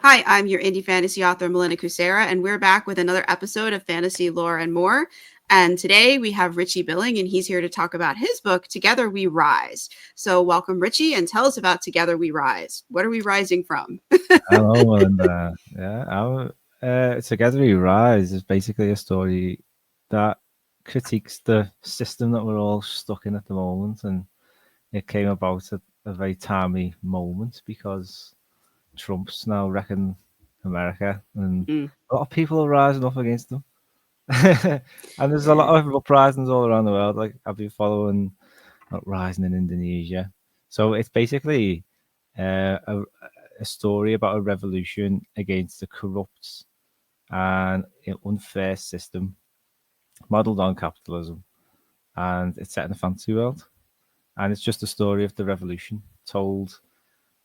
Hi, I'm your indie fantasy author, Melinda Kucsera, and we're back with another episode of Fantasy, Lore, and More. And today we have Richie Billing, and he's here to talk about his book, Together We Rise. So, welcome, Richie, and tell us about Together We Rise. What are we rising from? Hello, Melinda. Yeah, Together We Rise is basically a story that critiques the system that we're all stuck in at the moment, and it came about at a very timely moment because Trump's now wrecking America, and Mm, a lot of people are rising up against them. And there's a yeah. lot of uprisings all around the world. Like I've been following uprising in Indonesia, so it's basically a story about a revolution against a corrupt and unfair system modeled on capitalism. And it's set in a fantasy world. And it's just a story of the revolution told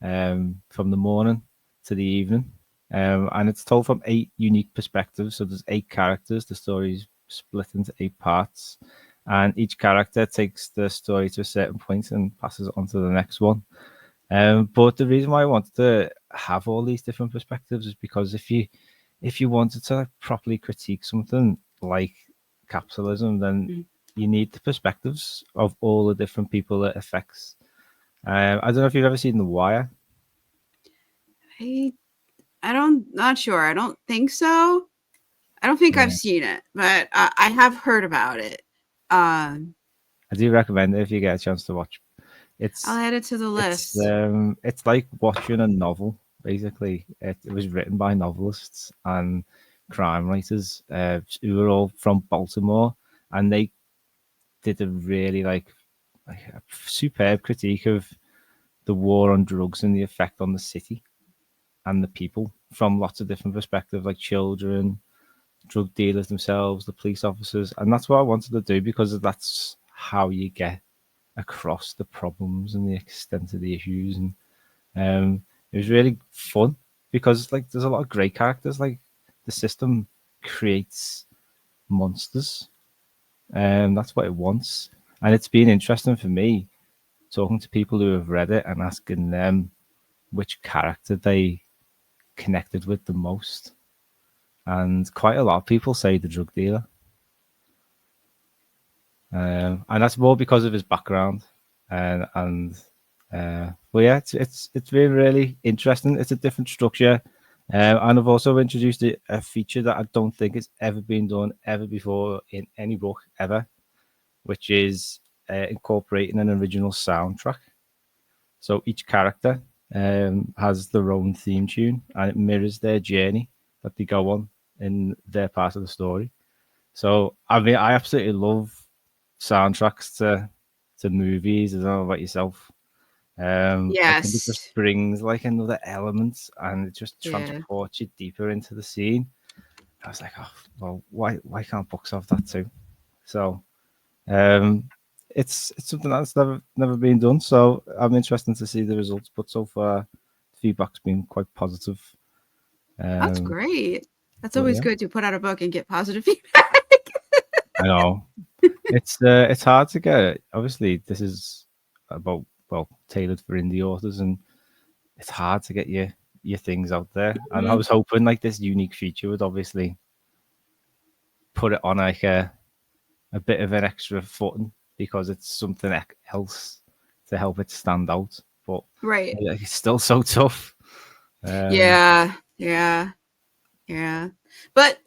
from the morning to the evening. And it's told from 8 unique perspectives. So there's 8 characters. The story's split into 8 parts. And each character takes the story to a certain point and passes it on to the next one. But the reason why I wanted to have all these different perspectives is because if you wanted to properly critique something like capitalism, then Mm. you need the perspectives of all the different people it affects. I don't know if you've ever seen The Wire. I, I don't, not sure. I don't think so. I don't think I've Yeah, seen it, but I have heard about it. Um, I do recommend it if you get a chance to watch. I'll It's add it to the list. it's like watching a novel. Basically, it was written by novelists and crime writers who were all from Baltimore, and they did a really like a superb critique of the war on drugs and the effect on the city and the people from lots of different perspectives, like children, drug dealers themselves, the police officers, and that's what I wanted to do because that's how you get across the problems and the extent of the issues. And it was really fun because like there's a lot of great characters. Like the system creates monsters, and that's what it wants. And it's been interesting for me talking to people who have read it and asking them which character they connected with the most. And quite a lot of people say the drug dealer, and that's more because of his background. And But yeah, it's really really interesting. It's a different structure, and I've also introduced a feature that I don't think has ever been done ever before in any book ever, which is incorporating an original soundtrack. So each character has their own theme tune, and it mirrors their journey that they go on in their part of the story. So I mean, I absolutely love soundtracks to movies. I don't know about yourself. I think it just Yes. brings like another element, and it just Yeah. transports you deeper into the scene. I was like, oh well, why can't books have that too? So um, it's something that's never been done. So I'm interested to see the results. But so far, feedback's been quite positive. That's Um, great. That's but always yeah, good to put out a book and get positive feedback. I know it's hard to get. Obviously, this is about well tailored for indie authors, and it's hard to get your things out there. And I Mhm. was hoping like this unique feature would obviously put it on like a bit of an extra footing because it's something else to help it stand out. But Right. yeah, it's still so tough. Um, Yeah. Yeah. Yeah. But,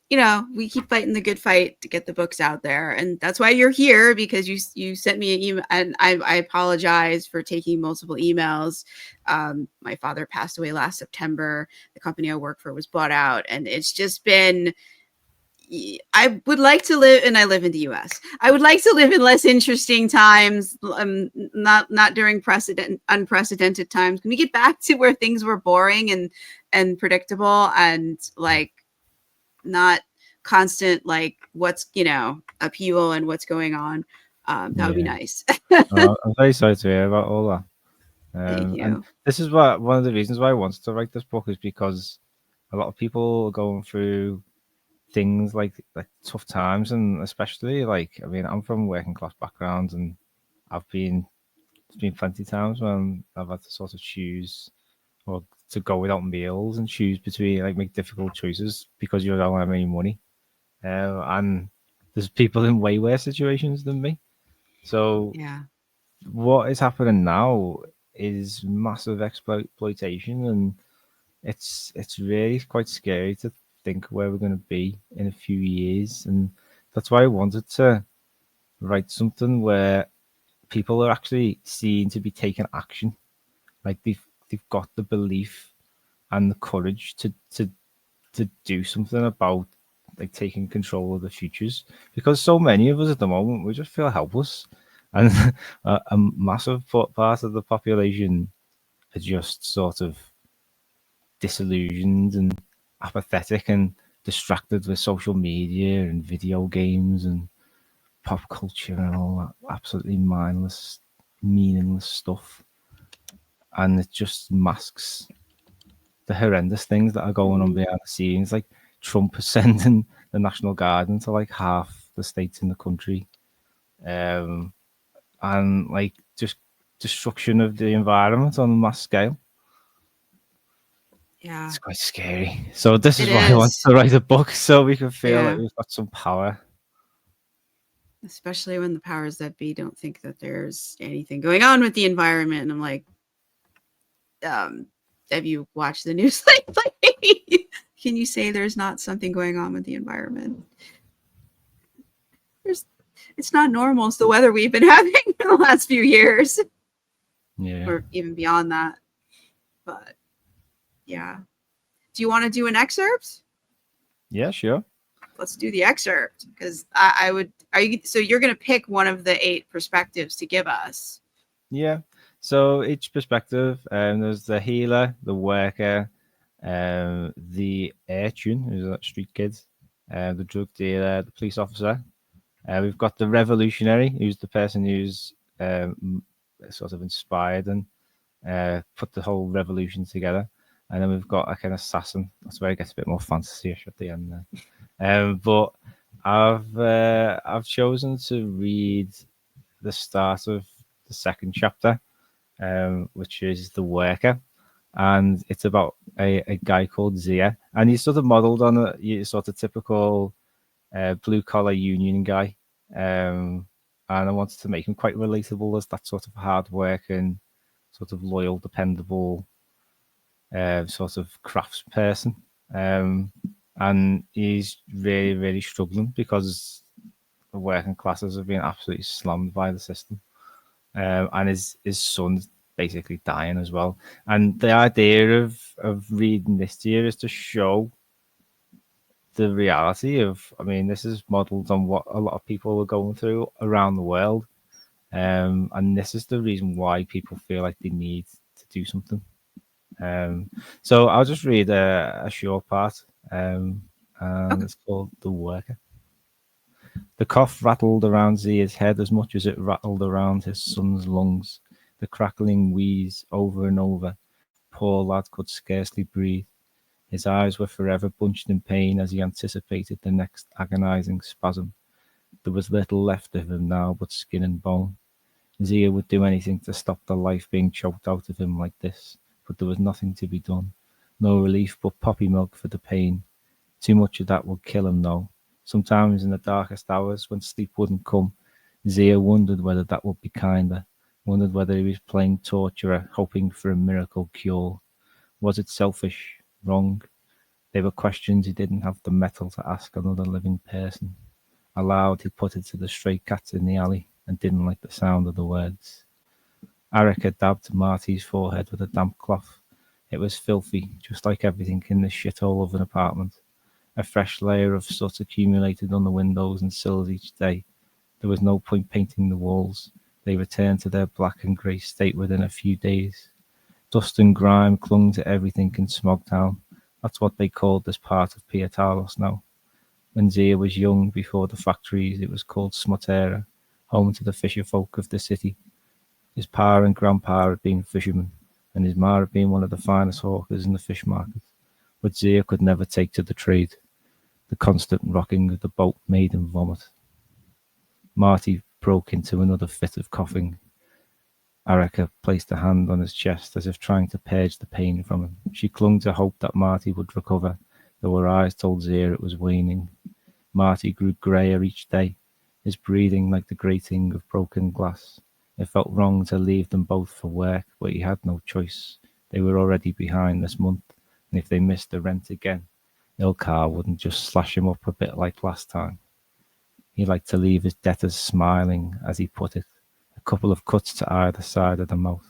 we keep fighting the good fight to get the books out there. And that's why you're here, because you sent me an email, and I apologize for taking multiple emails. My father passed away last September. The company I work for was bought out, and it's just been, I would like to live, and I live in the US. I would like to live in less interesting times, not during unprecedented times. Can we get back to where things were boring and predictable, and like not constant, like what's, upheaval and what's going on? That would be yeah, nice. I'm very sorry to hear about all that. Thank And you. this is what one of the reasons why I wanted to write this book is because a lot of people are going through things like tough times, and especially like I mean, I'm from working class background, and I've been there's been plenty of times when I've had to sort of choose or to go without meals and choose between like make difficult choices because you don't have any money. And there's people in way worse situations than me. So Yeah. what is happening now is massive exploitation, and it's really quite scary to think where we're going to be in a few years. And that's why I wanted to write something where people are actually seen to be taking action, like they've got the belief and the courage to do something about like taking control of the futures, because so many of us at the moment we just feel helpless, and a massive part of the population are just sort of disillusioned and apathetic and distracted with social media and video games and pop culture and all that absolutely mindless, meaningless stuff. And it just masks the horrendous things that are going on Mhm. behind the scenes. Like Trump is sending the National Guard into like half the states in the country, um, and like just destruction of the environment on a mass scale. Yeah. It's quite scary. So this It is why I want is. to write a book, so we can feel like Yeah. we've got some power. Especially when the powers that be don't think that there's anything going on with the environment. And I'm like, um, have you watched the news lately? Can you say there's not something going on with the environment? There's, it's not normal. It's the weather we've been having in the last few years, Yeah. or even beyond that. But yeah, do you want to do an excerpt? Yeah, sure. Let's do the excerpt because I would. Are you? So you're going to pick one of the 8 perspectives to give us. Yeah. So each perspective, there's the healer, the worker, the urchin, who's a street kid, the drug dealer, the police officer. We've got the revolutionary, who's the person who's sort of inspired and put the whole revolution together. And then we've got like an assassin. That's where it gets a bit more fantasy-ish at the end there. But I've chosen to read the start of the second chapter, which is the worker, and it's about a guy called Zia, and he's sort of modelled on a sort of typical blue collar union guy, and I wanted to make him quite relatable as that sort of hard working, sort of loyal, dependable, sort of crafts person. And he's really, really struggling because the working classes have been absolutely slammed by the system. And his son's basically dying as well. And the idea of reading this to you is to show the reality of, I mean, this is modeled on what a lot of people are going through around the world. And this is the reason why people feel like they need to do something. So I'll just read a short part, and Okay. it's called The Worker. The cough rattled around Zia's head as much as it rattled around his son's lungs. The crackling wheeze over and over. Poor lad could scarcely breathe. His eyes were forever bunched in pain as he anticipated the next agonizing spasm. There was little left of him now but skin and bone. Zia would do anything to stop the life being choked out of him like this, but there was nothing to be done. No relief but poppy milk for the pain. Too much of that would kill him, though. Sometimes in the darkest hours, when sleep wouldn't come, Zia wondered whether that would be kinder, wondered whether he was playing torturer, hoping for a miracle cure. Was it selfish? Wrong? They were questions he didn't have the mettle to ask another living person. Aloud, he put it to the stray cats in the alley and didn't like the sound of the words. Erica dabbed Marty's forehead with a damp cloth. It was filthy, just like everything in this shithole of an apartment. A fresh layer of soot accumulated on the windows and sills each day. There was no point painting the walls. They returned to their black and grey state within a few days. Dust and grime clung to everything in Smogtown. That's what they called this part of Pietalos now. When Zia was young, before the factories, it was called Smotera, home to the fisher folk of the city. His pa and grandpa had been fishermen, and his ma had been one of the finest hawkers in the fish market. But Zia could never take to the trade. The constant rocking of the boat made him vomit. Marty broke into another fit of coughing. Arica placed a hand on his chest as if trying to purge the pain from him. She clung to hope that Marty would recover, though her eyes told Zir it was waning. Marty grew greyer each day, his breathing like the grating of broken glass. It felt wrong to leave them both for work, but he had no choice. They were already behind this month, and if they missed the rent again, Ilkar wouldn't just slash him up a bit like last time. He liked to leave his debtors smiling, as he put it, a couple of cuts to either side of the mouth.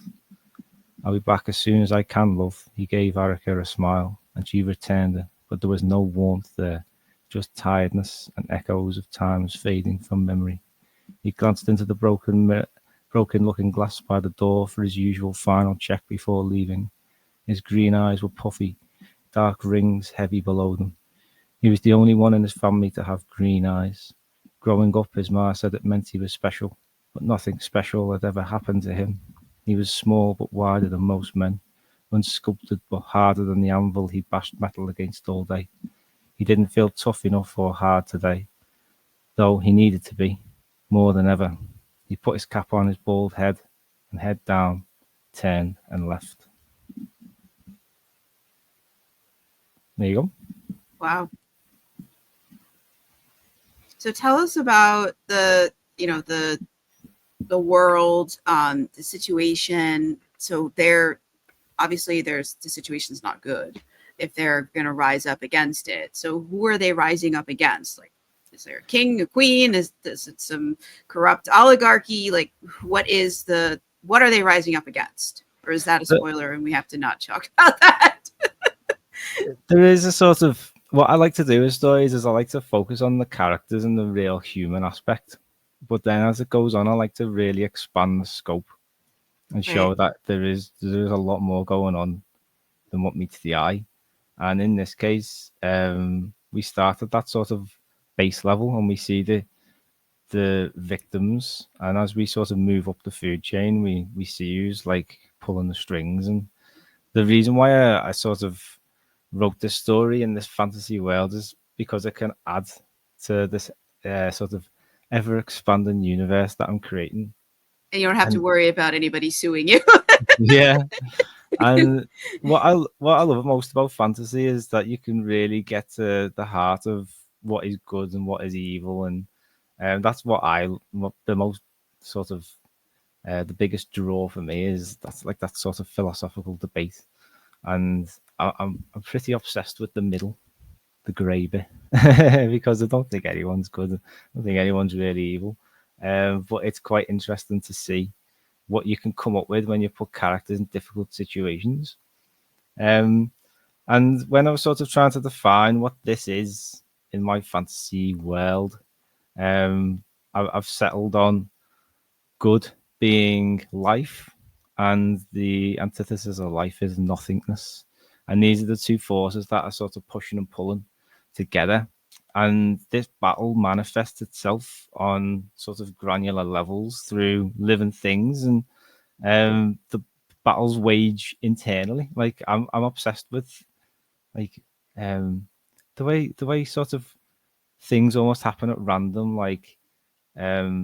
I'll be back as soon as I can, love. He gave Arica a smile, and she returned it, but there was no warmth there, just tiredness and echoes of times fading from memory. He glanced into the broken-looking glass by the door for his usual final check before leaving. His green eyes were puffy, dark rings heavy below them. He was the only one in his family to have green eyes. Growing up, his ma said it meant he was special, but nothing special had ever happened to him. He was small but wider than most men, unsculpted but harder than the anvil he bashed metal against all day. He didn't feel tough enough or hard today, though he needed to be, more than ever. He put his cap on his bald head and head down, turned and left. There you go. Wow. So tell us about the world, the situation. So obviously the situation's not good if they're going to rise up against it. So who are they rising up against? Like, is there a king, a queen? Is it some corrupt oligarchy? Like, what are they rising up against? Or is that a spoiler and we have to not talk about that? There is a sort of, what I like to do with stories is I like to focus on the characters and the real human aspect. But then as it goes on, I like to really expand the scope and show Right. that there is a lot more going on than what meets the eye. And in this case, we start at that sort of base level and we see the victims. And as we sort of move up the food chain, we see who's like pulling the strings. And the reason why I sort of wrote this story in this fantasy world is because it can add to this sort of ever expanding universe that I'm creating. And you don't have to And worry about anybody suing you. yeah, and what I love most about fantasy is that you can really get to the heart of what is good and what is evil, and that's what the most sort of the biggest draw for me is that's like that sort of philosophical debate, and I'm pretty obsessed with the middle, the grey bit, because I don't think anyone's good. I don't think anyone's really evil, but it's quite interesting to see what you can come up with when you put characters in difficult situations. Um, and when I was sort of trying to define what this is in my fantasy world, I've settled on good being life, and the antithesis of life is nothingness. And these are the two forces that are sort of pushing and pulling together. And this battle manifests itself on sort of granular levels through living things, and the battles wage internally. Like I'm obsessed with like um, the way sort of things almost happen at random. Like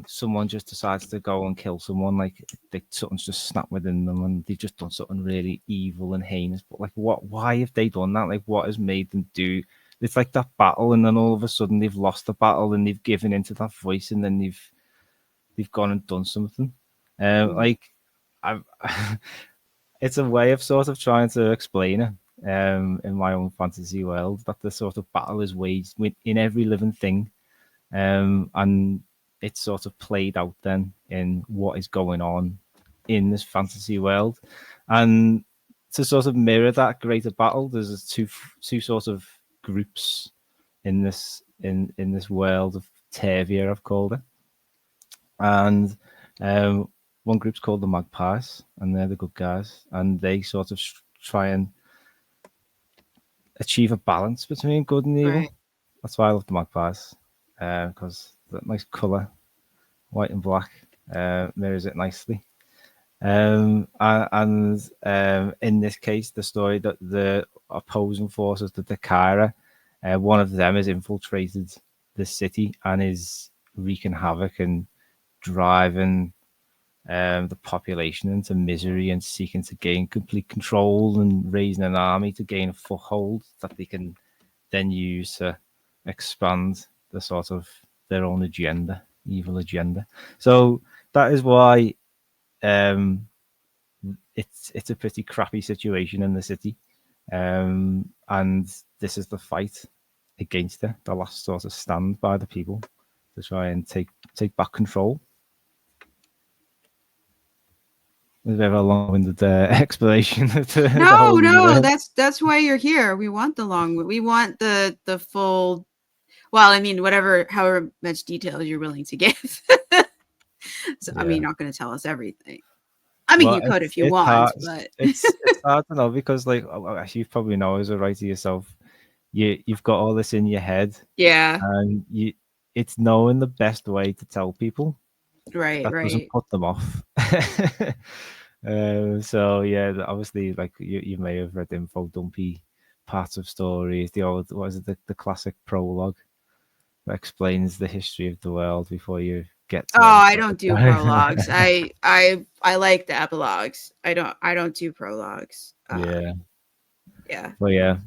someone just decides to go and kill someone, like something's just snapped within them and they've just done something really evil and heinous, but like why have they done that? Like what has made them do? It's like that battle and then all of a sudden they've lost the battle and they've given into that voice and then they've gone and done something. Like I've it's a way of sort of trying to explain it in my own fantasy world, that the sort of battle is waged in every living thing, and it's sort of played out then in what is going on in this fantasy world. And to sort of mirror that greater battle, there's two sort of groups in this world of Tavia, I've called it. And one group's called the Magpies, and they're the good guys, and they sort of try and achieve a balance between good and evil. Right. That's why I love the Magpies, because that nice color, white and black, mirrors it nicely. And in this case, the story that the opposing forces, the Dakaira, one of them has infiltrated the city and is wreaking havoc and driving the population into misery and seeking to gain complete control and raising an army to gain a foothold that they can then use to expand the sort of their own agenda, evil agenda. So that is why um, it's a pretty crappy situation in the city, and this is the fight against it, the last sort of stand by the people to try and take back control. A bit of a long-winded explanation of the No, whole no, universe. that's why you're here. We want the long. We want the full. Well, I mean, whatever, however much detail you're willing to give. So, I mean, Yeah. you're not going to tell us everything. I mean, Well, you could if you it's want, hard. but It's hard to know because, like, as you probably know as a writer yourself, you've got all this in your head, yeah, and it's knowing the best way to tell people right, that doesn't right. put them off. So yeah, obviously, like you may have read info dumpy parts of stories. The old, what is it, the classic prologue that explains the history of the world before you get Oh, to any I sort don't do prologues. of. I like the epilogues. I don't do prologues. Yeah, Yeah. but yeah.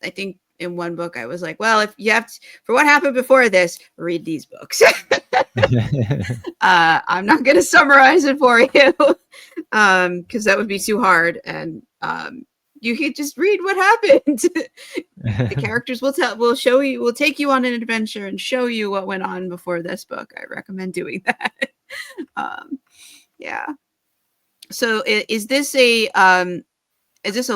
I think in one book I was like, well, if you have to, for what happened before this, read these books. I'm not going to summarize it for you because that would be too hard. And you could just read what happened. The characters will show you, will take you on an adventure and show you what went on before this book. I recommend doing that. um, yeah. So is this a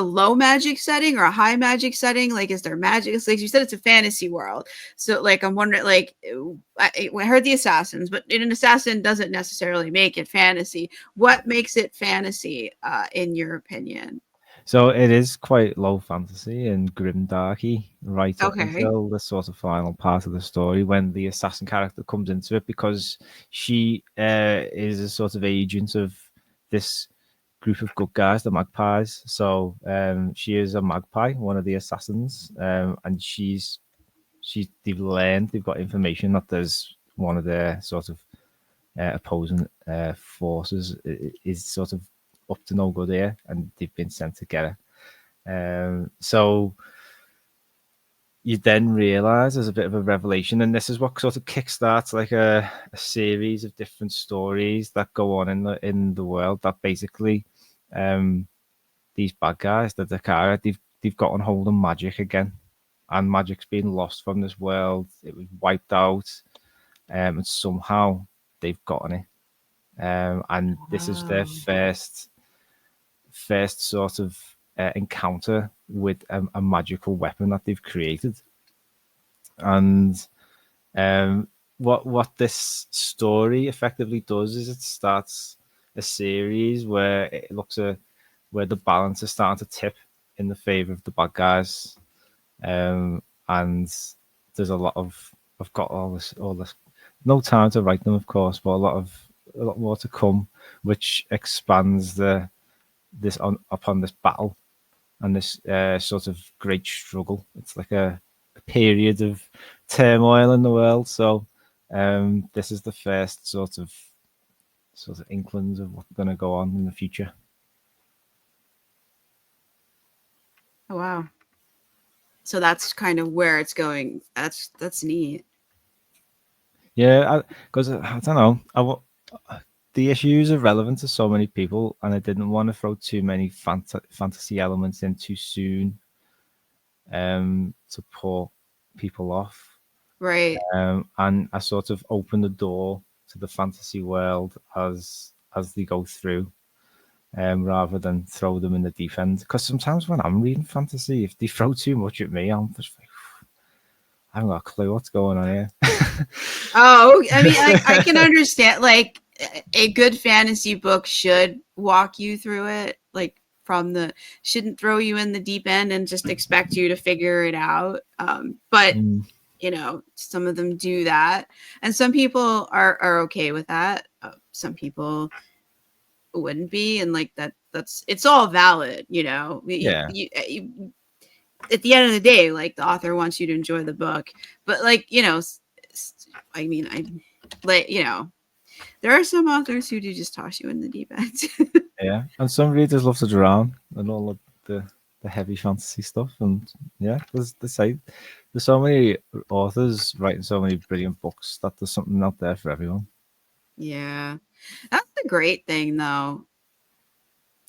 low magic setting or a high magic setting? Like, is there magic? It's like you said, it's a fantasy world. So, like, I'm wondering, like, I heard the assassins, but an assassin doesn't necessarily make it fantasy. What makes it fantasy, in your opinion? So it is quite low fantasy and grimdarky right up Okay. until the sort of final part of the story when the assassin character comes into it because she is a sort of agent of this group of good guys, the magpies. So she is a magpie, one of the assassins, and they've got information that there's one of their sort of opposing forces is sort of up to no good here, and they've been sent together. So you then realise there's a bit of a revelation, and this is what sort of kickstarts like a series of different stories that go on in the world. That basically, these bad guys, the Dakara, they've gotten hold of magic again, and magic's been lost from this world. It was wiped out, and somehow they've gotten it. And this is their Oh. first sort of encounter with a magical weapon that they've created. And what this story effectively does is it starts a series where it looks at where the balance is starting to tip in the favor of the bad guys, and there's a lot of I've got all this no time to write them, of course, but a lot more to come, which expands this on upon this battle and this sort of great struggle. It's like a period of turmoil in the world. So this is the first sort of inklings of what's going to go on in the future. Oh, wow. So that's kind of where it's going. That's neat. Yeah, because I don't know. The issues are relevant to so many people, and I didn't want to throw too many fantasy elements in too soon to put people off. Right. And I sort of open the door to the fantasy world as they go through, rather than throw them in the deep end. Because sometimes when I'm reading fantasy, if they throw too much at me, I'm just like, I haven't got a clue what's going on here. Oh, I mean, I can understand. Like, a good fantasy book should walk you through it. Like, shouldn't throw you in the deep end and just expect you to figure it out. But Mm, some of them do that, and some people are okay with that. Some people wouldn't be, and like that's it's all valid. yeah, At the end of the day, like, the author wants you to enjoy the book, but, like, I mean, I like, There are some authors who do just toss you in the deep end. Yeah, and some readers love to drown and all of the heavy fantasy stuff. And yeah, there's so many authors writing so many brilliant books that there's something out there for everyone. Yeah. That's the great thing though.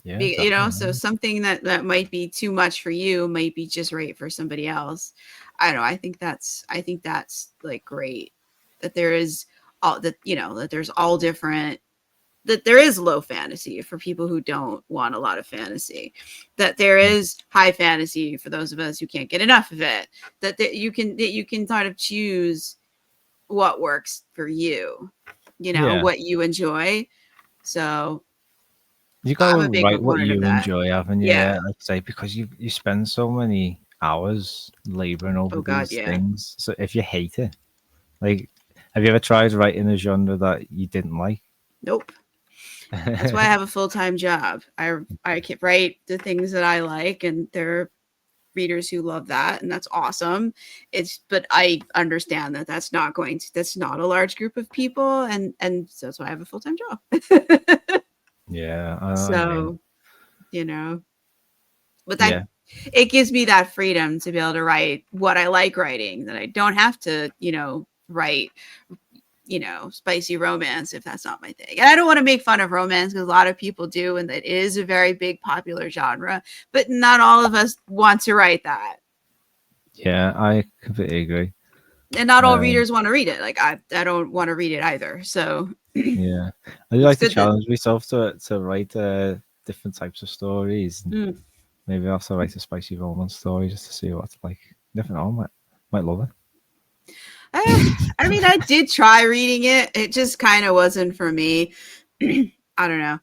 Yeah, You know, so definitely. something that might be too much for you might be just right for somebody else. I don't know. I think that's like great that there is all that, you know, that there's all different, that there is low fantasy for people who don't want a lot of fantasy, that there is high fantasy for those of us who can't get enough of it, that you can sort of choose what works for you, you know, Yeah, what you enjoy. So you got I'm to a big write what proponent of you that. enjoy, haven't you? Yeah. Yeah, I'd say because you spend so many hours laboring over Oh God, these yeah. things. So if you hate it, like, have you ever tried writing a genre that you didn't like? Nope. That's why I have a full-time job. I can write the things that I like, and there are readers who love that, and that's awesome. It's but I understand that that's not a large group of people, and so that's why I have a full-time job. Yeah, I know what you mean. So, you know, but that Yeah, it gives me that freedom to be able to write what I like writing, that I don't have to, you know, write, you know, spicy romance if that's not my thing. And I don't want to make fun of romance because a lot of people do, and that is a very big popular genre, but not all of us want to write that. yeah, I completely agree. And not all Um, readers want to read it. Like I don't want to read it either. So yeah, I do it's like to good that challenge myself to write different types of stories. And mm, maybe also write a spicy romance story just to see what it's like. Never know, might love eh, I it. mean, I did try reading it. It just kind of wasn't for me. I don't know.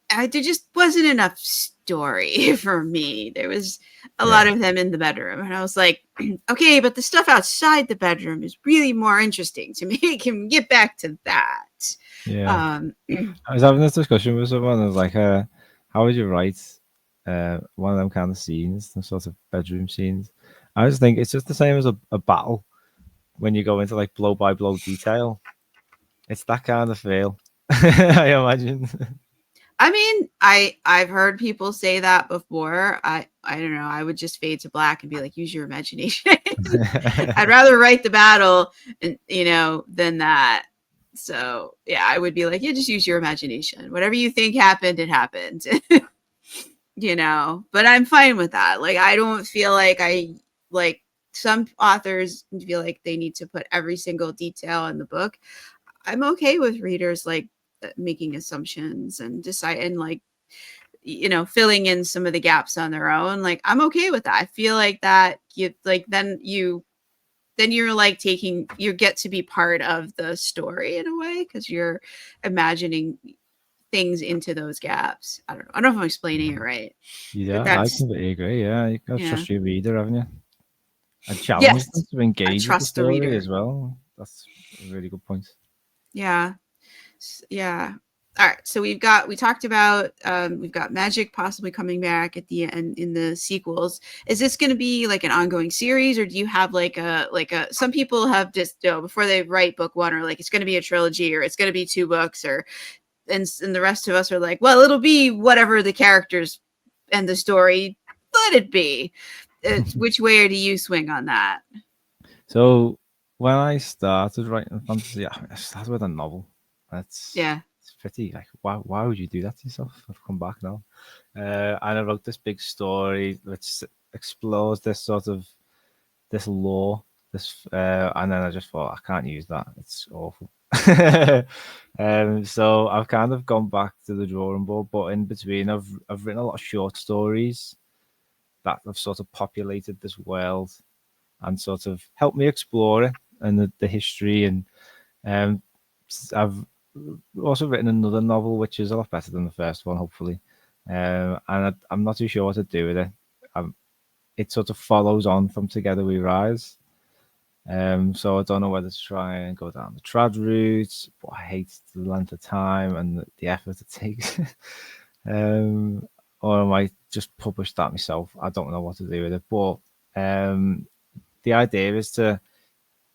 There just wasn't enough story for me. There was a lot Yeah, of them in the bedroom, and I was like, okay, but the stuff outside the bedroom is really more interesting to me. Can we get back to that? yeah. Um, I was having this discussion with someone. I was like, "How would you write one of them kind of scenes, some sort of bedroom scenes?" I just think it's just the same as a battle when you go into like blow by blow detail. It's that kind of feel, I imagine. I mean, I've heard people say that before. I don't know. I would just fade to black and be like, use your imagination. I'd rather write the battle, and you know, than that. So yeah, I would be like, yeah, just use your imagination. Whatever you think happened, it happened. You know, but I'm fine with that. Like, I don't feel like I like some authors feel like they need to put every single detail in the book. I'm okay with readers like making assumptions and decide and like, you know, filling in some of the gaps on their own. Like, I'm okay with that. I feel like that you like then you're like taking you get to be part of the story in a way because you're imagining things into those gaps. I don't know. I don't know if I'm explaining it right, but Yeah, I that's completely agree. Yeah, you got to yeah. trust your reader, haven't you? And challenge them Yes, to I engage with the trust the story reader. as well. That's a really good point. Yeah. Yeah. All right. So we talked about we've got magic possibly coming back at the end in the sequels. Is this going to be like an ongoing series, or do you have like a some people have just, you know, before they write book one, or like it's going to be a trilogy, or it's going to be two books, or and the rest of us are like, well, it'll be whatever the characters and the story let it be. Which way do you swing on that? So when I started writing fantasy, I started with a novel. That's Yeah. it's pretty like why would you do that to yourself? I've come back now, and I wrote this big story which explores this sort of this lore, and then I just thought I can't use that. It's awful. So I've kind of gone back to the drawing board, but in between, I've written a lot of short stories that have sort of populated this world and sort of helped me explore it and the history. And um, I've also written another novel which is a lot better than the first one, hopefully. And I'm not too sure what to do with it. It sort of follows on from Together We Rise. So I don't know whether to try and go down the trad route, but I hate the length of time and the effort it takes. um, or I might just publish that myself. I don't know what to do with it, but um, the idea is to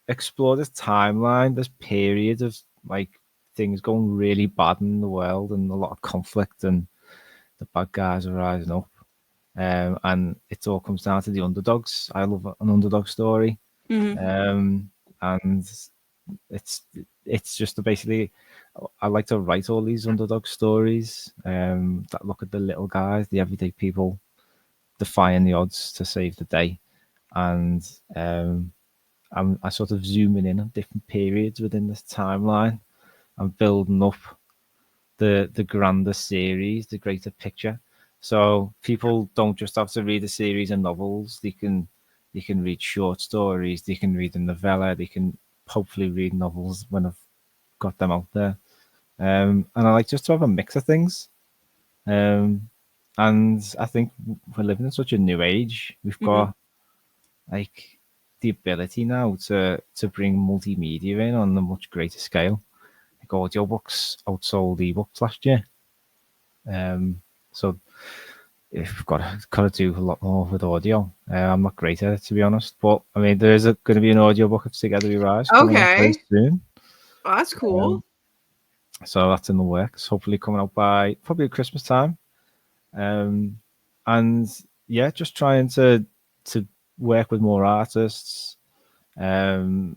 explore this timeline, this period of like things going really bad in the world and a lot of conflict, and the bad guys are rising up. And it all comes down to the underdogs. I love an underdog story. Hmm. And it's it's just basically, I like to write all these underdog stories that look at the little guys, the everyday people defying the odds to save the day. And I sort of zooming in on different periods within this timeline. I'm building up the grander series, the greater picture. So people don't just have to read a series of novels. They can read short stories. They can read a novella. They can hopefully read novels when I've got them out there. And I like just to have a mix of things. Um, and I think we're living in such a new age. We've Hmm. got like the ability now to bring multimedia in on a much greater scale. Like audiobooks outsold ebooks last year. So if we've got to do a lot more with audio. I'm not great at it, to be honest, but I mean there is going to be an audiobook of Together We Rise coming out very Okay. soon. Well, that's cool. So that's in the works. Hopefully coming out by probably Christmas time. Um, and yeah, just trying to work with more artists. Um,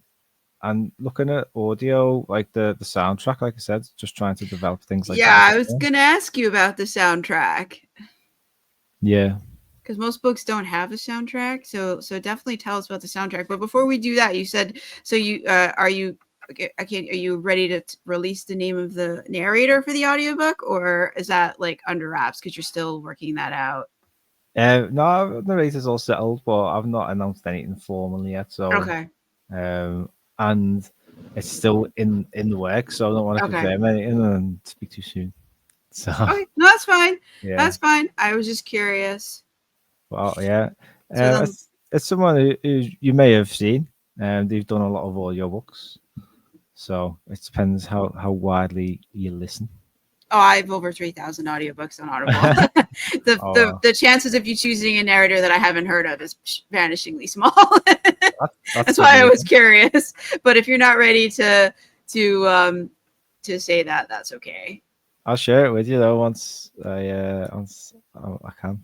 and looking at audio, like the soundtrack, like I said, just trying to develop things like Yeah, that a I bit was more. gonna ask you about the soundtrack Yeah, because most books don't have a soundtrack. So definitely tell us about the soundtrack. But before we do that, you said so. You are you? Okay, I can't. Are you ready to release the name of the narrator for the audiobook, or is that like under wraps because you're still working that out? no, the rate is all settled, but I've not announced anything formally yet. So, Okay. and it's still in the works, so I don't want to Okay. confirm anything and speak too soon. So, Okay. No, that's fine. yeah, That's fine. I was just curious. well, yeah, So then, it's someone who you may have seen. They've done a lot of audiobooks, so it depends how widely you listen. oh, I have over 3,000 audiobooks on Audible. Oh, wow. The chances of you choosing a narrator that I haven't heard of is vanishingly small. That's That's good why I news. was curious. But if you're not ready to to say that, that's okay. I'll share it with you though once I can.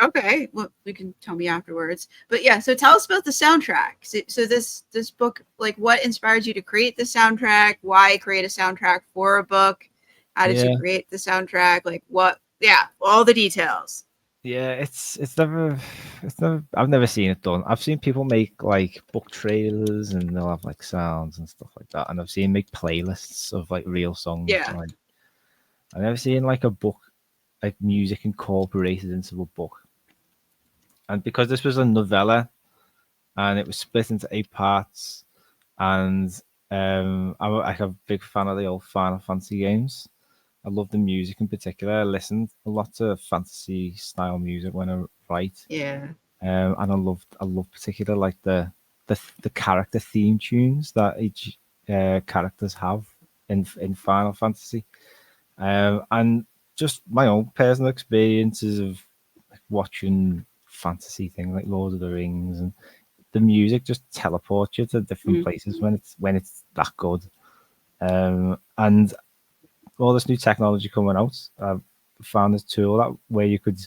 Okay, well, you can tell me afterwards. But yeah, so tell us about the soundtrack. So this book, like, what inspired you to create the soundtrack? Why create a soundtrack for a book? How did you Yeah, create the soundtrack? Like, what? Yeah, all the details. yeah. It's never. I've never seen it done. I've seen people make like book trailers and they'll have like sounds and stuff like that, and I've seen make playlists of like real songs. Yeah, Like I've never seen like a book, like music incorporated into a book. And because this was a novella and it was split into 8 parts, and I'm like a big fan of the old Final Fantasy games. I love the music in particular. I listen a lot to fantasy style music when I write, yeah, and I love particular like the character theme tunes that each characters have in Final Fantasy, and just my own personal experiences of like, watching fantasy things like Lord of the Rings, and the music just teleports you to different mm, places when it's that good. And all this new technology coming out, I've found this tool that where you could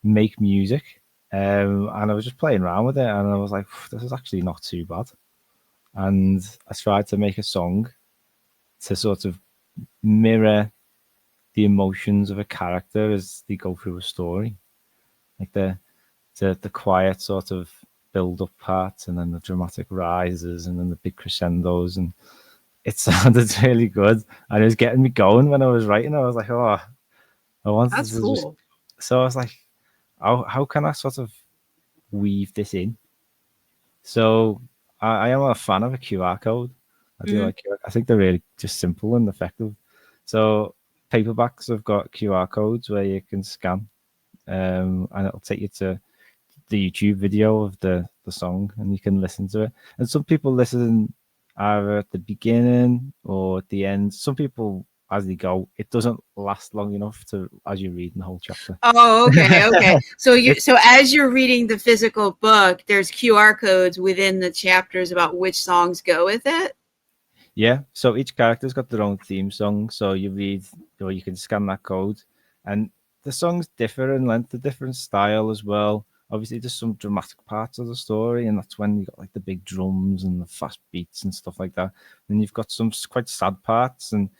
make music, and I was just playing around with it, and I was like, this is actually not too bad. And I tried to make a song to sort of mirror the emotions of a character as they go through a story, like the quiet sort of build up part, and then the dramatic rises, and then the big crescendos, and it sounded really good, and it was getting me going when I was writing. I was like, oh, I wanted that's to just. cool. So I was like, how can I sort of weave this in? So I am a fan of a QR code. I do Hmm. like I think they're really just simple and effective. So paperbacks have got QR codes where you can scan, and it'll take you to the YouTube video of the song, and you can listen to it. And some people listen either at the beginning or at the end. Some people as they go. It doesn't last long enough to as you're reading the whole chapter. Oh, okay, okay. So It so as you're reading the physical book, there's QR codes within the chapters about which songs go with it. Yeah, so each character's got their own theme song. So you read, or you can scan that code, and the songs differ in length, a different style as well. Obviously, there's some dramatic parts of the story, and that's when you got like the big drums and the fast beats and stuff like that. Then you've got some quite sad parts and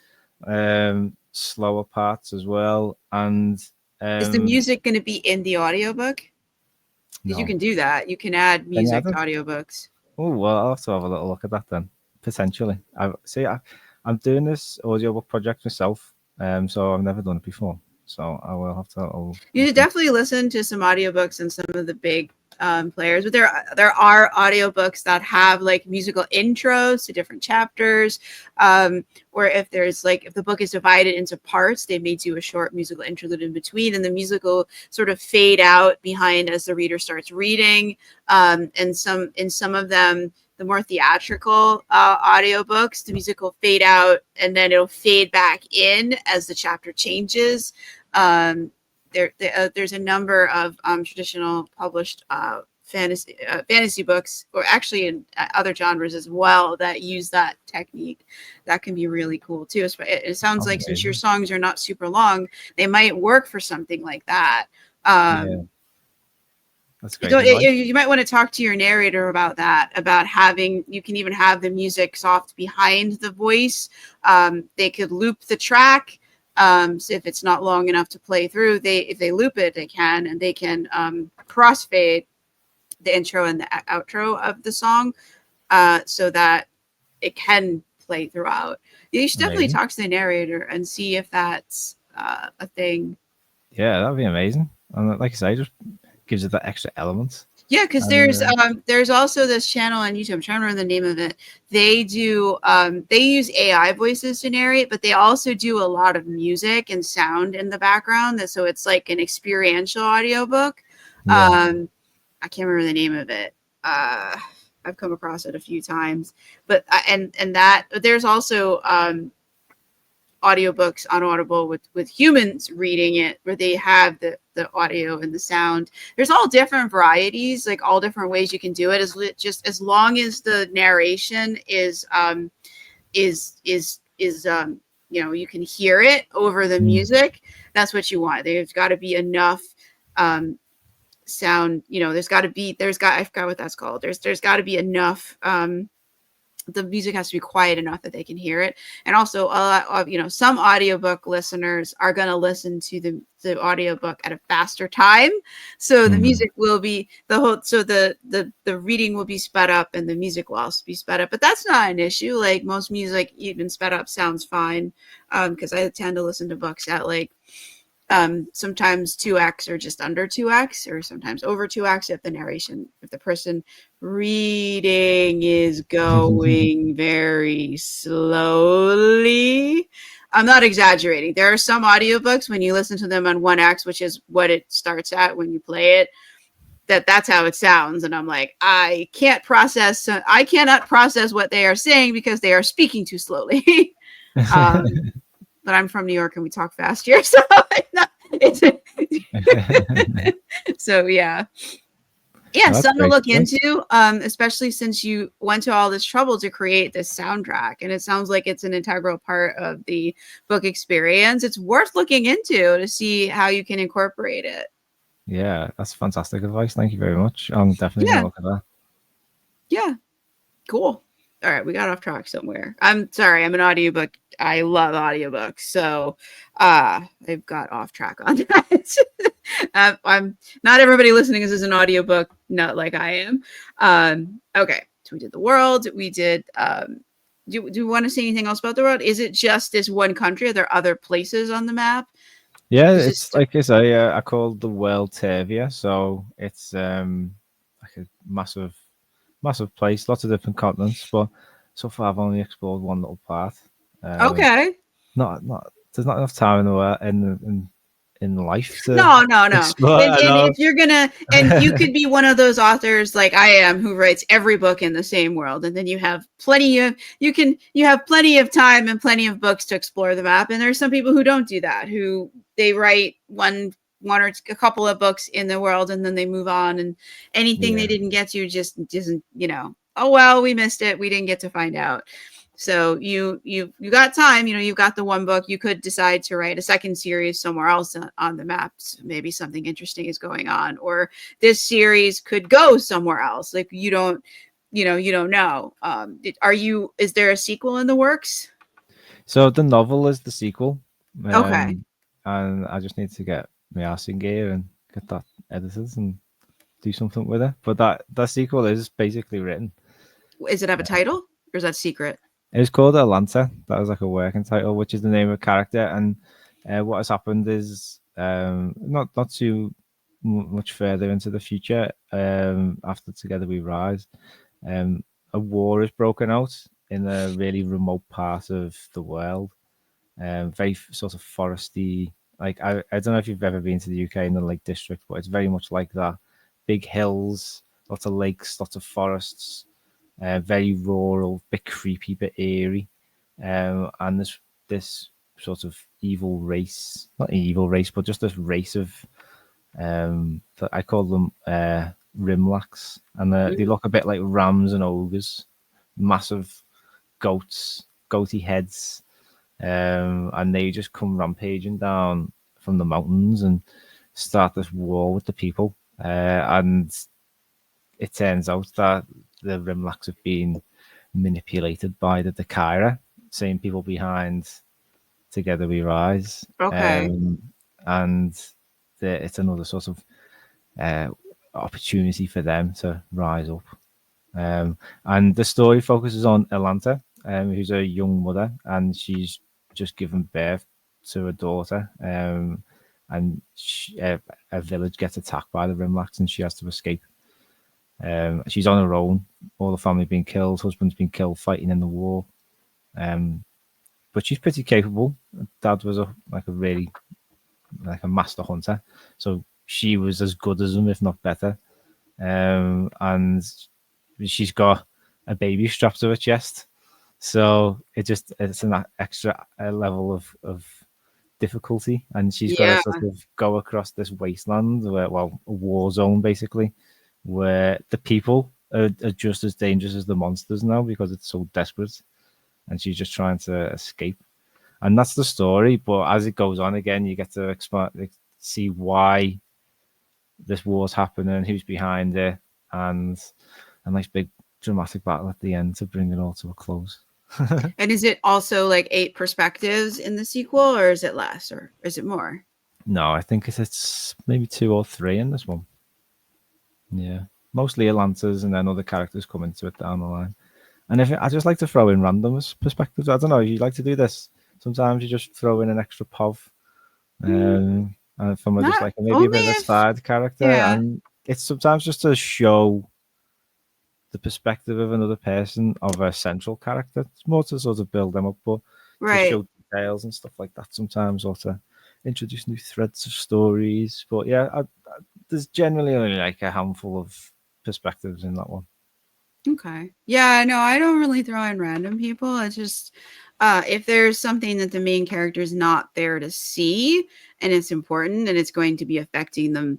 slower parts as well. And Is the um, music going to be in the audiobook? Because you no, can do that. You can add can you music add to it? audiobooks. Oh well, I'll have to have a little look at that then. Potentially, I'm doing this audiobook project myself, so I've never done it before. So I will have to I'll You look should into. definitely listen to some audiobooks and some of the big players, but there are audiobooks that have like musical intros to different chapters, or if there's like if the book is divided into parts, they may do a short musical interlude in between, and the musical sort of fade out behind as the reader starts reading. And some of them, the more theatrical audiobooks, the music will fade out and then it'll fade back in as the chapter changes. um, there's a number of traditional published fantasy books, or actually in other genres as well, that use that technique. That can be really cool too. It sounds Oh, like since your amazing. songs are not super long, they might work for something like that. Yeah, Um, that's great advice. you might want to talk to your narrator about that, about having, you can even have the music soft behind the voice. They could loop the track. So if it's not long enough to play through, if they loop it, they can, and they can crossfade the intro and the outro of the song, so that it can play throughout. You should definitely Amazing. talk to the narrator and see if that's a thing. Yeah, that'd be amazing. And like I say, just gives it that extra element. Yeah, because And there's also this channel on YouTube. I'm trying to remember the name of it. They use AI voices to narrate, but they also do a lot of music and sound in the background. So it's like an experiential audiobook. yeah, Um, I can't remember the name of it. Uh, I've come across it a few times, but and that there's also audiobooks on Audible with humans reading it, where they have the audio and the sound. There's all different varieties, like all different ways you can do it. As just as long as the narration is you can hear it over the mm, music. That's what you want. There's got to be enough um, sound. I forgot what that's called. There's got to be enough. The music has to be quiet enough that they can hear it. And also, some audiobook listeners are going to listen to the audiobook at a faster time, so the mm, music will be the reading will be sped up and the music will also be sped up. But that's not an issue. Like most music, even sped up sounds fine, because I tend to listen to books at like sometimes 2x or just under 2x, or sometimes over 2x if the person reading is going very slowly. I'm not exaggerating. There are some audiobooks when you listen to them on 1x, which is what it starts at when you play it, that's how it sounds, and I'm like, I cannot process what they are saying because they are speaking too slowly. um but I'm from New York and we talk fast here, so it's so yeah. Yeah, no, that's something to great look advice. into, especially since you went to all this trouble to create this soundtrack, and it sounds like it's an integral part of the book experience. It's worth looking into to see how you can incorporate it. Yeah, that's fantastic advice. Thank you very much. I'm definitely gonna Yeah, look at that. yeah, cool. All right, we got off track somewhere. I'm sorry, I'm an audiobook. I love audiobooks, so I've got off track on that. I'm not everybody listening is an audiobook nut like I am. Okay, so we did the world. We did. Do you want to say anything else about the world? Is it just this one country? Are there other places on the map? Yeah, Is it's this like I say, I called the world Tavia, so it's like a massive place, lots of different continents, but so far I've only explored one little part. Um, okay? not there's not enough time in the world in life to No, no, no. explore. I And know. if you're gonna, and you could be one of those authors like I am who writes every book in the same world, and then you have plenty of you have plenty of time and plenty of books to explore the map. And there's some people who don't do that, who they write one or a couple of books in the world and then they move on, and anything they Yeah. didn't get to just doesn't, oh well, we missed it, we didn't get to find out. So you got time, you've got the one book. You could decide to write a second series somewhere else on the maps. Maybe something interesting is going on, or this series could go somewhere else. Like you don't know. Is there a sequel in the works? So the novel is the sequel, Okay. and I just need to get my ass in gear and get that edited and do something with it. But that sequel is basically written. Does it have a title, or is that secret? It was called Atlanta. That was like a working title, which is the name of a character. And what has happened is not too much further into the future. After Together We Rise, um, a war is broken out in a really remote part of the world. Very sort of foresty. Like I don't know if you've ever been to the UK in the Lake District, but it's very much like that. Big hills, lots of lakes, lots of forests, very rural, bit creepy, bit eerie, and this sort of evil race, not an evil race, but just this race of I call them Rimlacks, and they Mm, look a bit like rams and ogres, massive goats, goatee heads, and they just come rampaging down from the mountains and start this war with the people. And it turns out that the Rimlacks have been manipulated by the Dakira, same people behind Together We Rise, okay. and it's another sort of uh, opportunity for them to rise up. And the story focuses on Atlanta, who's a young mother, and she's just given birth to a daughter. And a village gets attacked by the Rimlacks, and she has to escape. She's on her own. All the family been killed. Husband's been killed fighting in the war. Um, but she's pretty capable. Dad was a really like a master hunter, so she was as good as him, if not better. And she's got a baby strapped to her chest, so it's an extra level of difficulty, and she's got to Yeah. sort of go across this wasteland where, well, a war zone basically, where the people are just as dangerous as the monsters now because it's so desperate, and she's just trying to escape. And that's the story. But as it goes on, again, you get to see why this war's happening, who's behind it, and a nice big dramatic battle at the end to bring it all to a close. And is it also like 8 perspectives in the sequel, or is it less, or is it more? No, I think it's maybe 2 or 3 in this one. Yeah, mostly Atlantas, and then other characters come into it down the line. And if I just like to throw in random perspectives, I don't know if you like to do this. Sometimes you just throw in an extra pov, Mm, from just not like maybe a only bit of a if side character, yeah, and it's sometimes just to show the perspective of another person of a central character. It's more to sort of build them up, but to right. show details and stuff like that sometimes, or to introduce new threads of stories. But yeah, there's generally only like a handful of perspectives in that one. Okay. Yeah, no, I don't really throw in random people. It's just if there's something that the main character is not there to see and it's important and it's going to be affecting them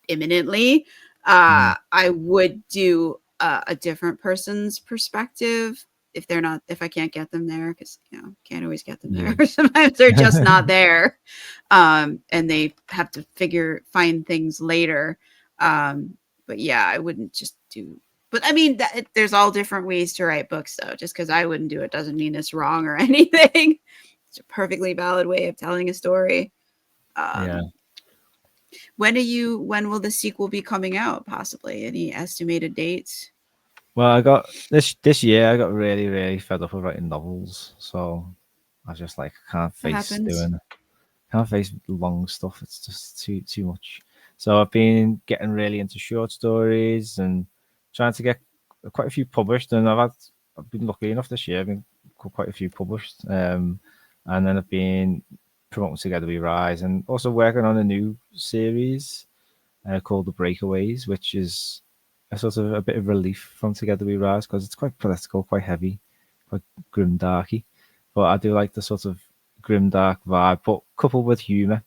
imminently, Mm. I would do a different person's perspective if they're not, if I can't get them there, because can't always get them Yeah. there. Sometimes they're just not there, and they have to find things later. But yeah, I wouldn't just do, but I mean, there's all different ways to write books, though. Just because I wouldn't do it doesn't mean it's wrong or anything. It's a perfectly valid way of telling a story. Yeah. Um, when will the sequel be coming out? Possibly any estimated dates? Well, I got this year. I got really fed up of writing novels, so I was just like, I That happens. can't face long stuff. It's just too much. So I've been getting really into short stories and trying to get quite a few published. And I've been lucky enough this year. I've been quite a few published. And then I've been promoting Together We Rise, and also working on a new series called The Breakaways, which is a sort of a bit of relief from Together We Rise because it's quite political, quite heavy, quite grimdarky. But I do like the sort of grimdark vibe, but coupled with humour.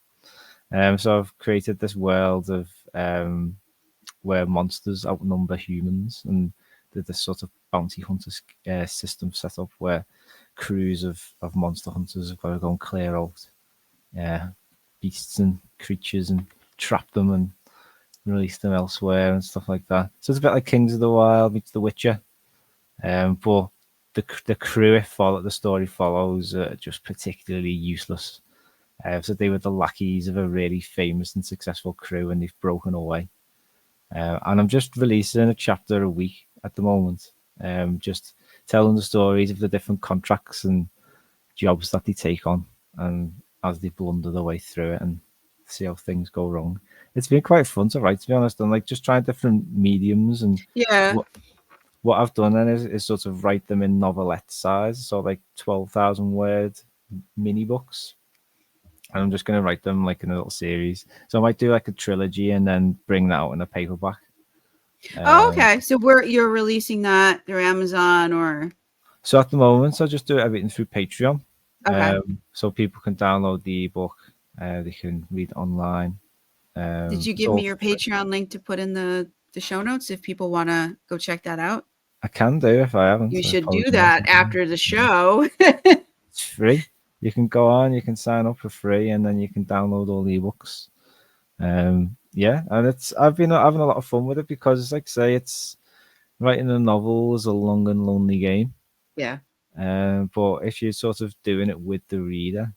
So I've created this world of where monsters outnumber humans, and there's this sort of bounty hunter system set up where crews of monster hunters have got to go and clear out beasts and creatures and trap them and release them elsewhere and stuff like that. So it's a bit like Kings of the Wild meets The Witcher, but the crew the story follows are just particularly useless. So they were the lackeys of a really famous and successful crew, and they've broken away. And I'm just releasing a chapter a week at the moment, just telling the stories of the different contracts and jobs that they take on, and as they blunder their way through it and see how things go wrong. It's been quite fun to write, to be honest, and like just trying different mediums. And Yeah. what I've done then is sort of write them in novelette size, so like 12,000 word mini books. And I'm just going to write them like in a little series. So I might do like a trilogy and then bring that out in a paperback. Oh, okay. So you're releasing that through Amazon or So at the moment, I just do everything through Patreon. okay. So people can download the ebook, they can read it online. Did you It's give me all your Patreon link to put in the show notes if people want to go check that out? I can do if I You haven't. I should do apologize. that after the show. It's free. You can go on, you can sign up for free, and then you can download all the ebooks. Yeah, and I've been having a lot of fun with it because, like I say, it's writing a novel is a long and lonely game. Yeah. But if you're sort of doing it with the reader,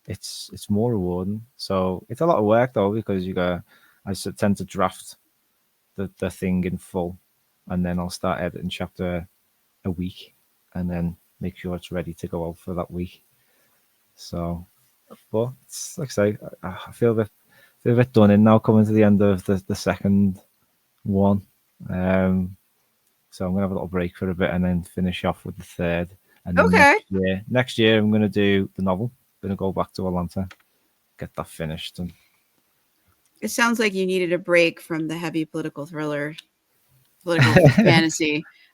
it's more rewarding. So it's a lot of work though because tend to draft the thing in full, and then I'll start editing chapter a week, and then make sure it's ready to go out for that week. So, but it's like I say, I feel a bit done in now, coming to the end of the second one. So I'm gonna have a little break for a bit and then finish off with the third. And then Okay. next year I'm gonna do the novel. I'm gonna go back to Atlanta, get that finished, and It sounds like you needed a break from the heavy political fantasy.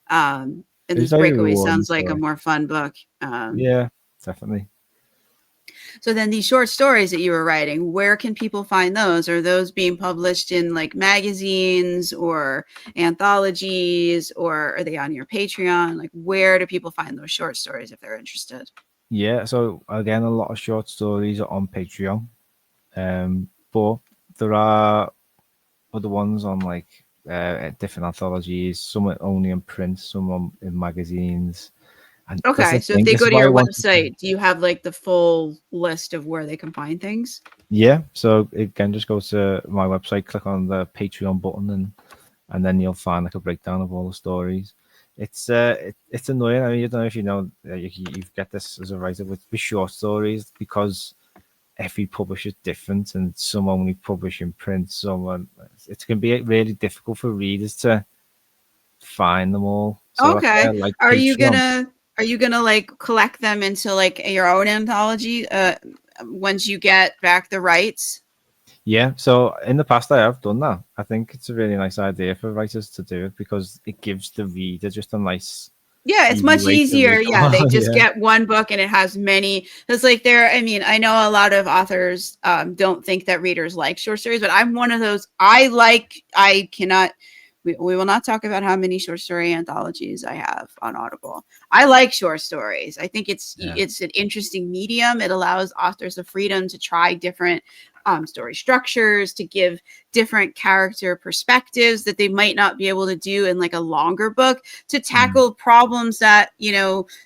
And it's this very Breakaway rewarding sounds like a story. more fun book. Yeah, definitely. So then these short stories that you were writing, where can people find those? Are those being published in like magazines or anthologies, or are they on your Patreon? Like, where do people find those short stories if they're interested? Yeah, so again, a lot of short stories are on Patreon, but there are other ones on like different anthologies. Some are only in print, some are in magazines. And that's Okay, the so if thing. they This go is to why I your wanted to. website, do you have like the full list of where they can find things? Yeah, so again, just go to my website, click on the Patreon button, and then you'll find like a breakdown of all the stories. It's annoying. I mean, you don't know if you know you get this as a writer with short stories because every publisher is different, and some only publish in print. Some it can be really difficult for readers to find them all. So that's why I Okay. like Are you Patreon. gonna are you gonna like collect them into like your own anthology once you get back the rights? Yeah, so in the past I have done that. I think it's a really nice idea for writers to do it because it gives the reader just a nice, Yeah, it's easy much way to easier. read them Yeah, they all. just Yeah, get one book and it has many. It's like there. I mean, I know a lot of authors don't think that readers like short stories, but I'm one of those. I like. I cannot. We will not talk about how many short story anthologies I have on Audible. I like short stories. I think yeah, it's an interesting medium. It allows authors the freedom to try different story structures, to give different character perspectives that they might not be able to do in like a longer book, to mm, tackle problems that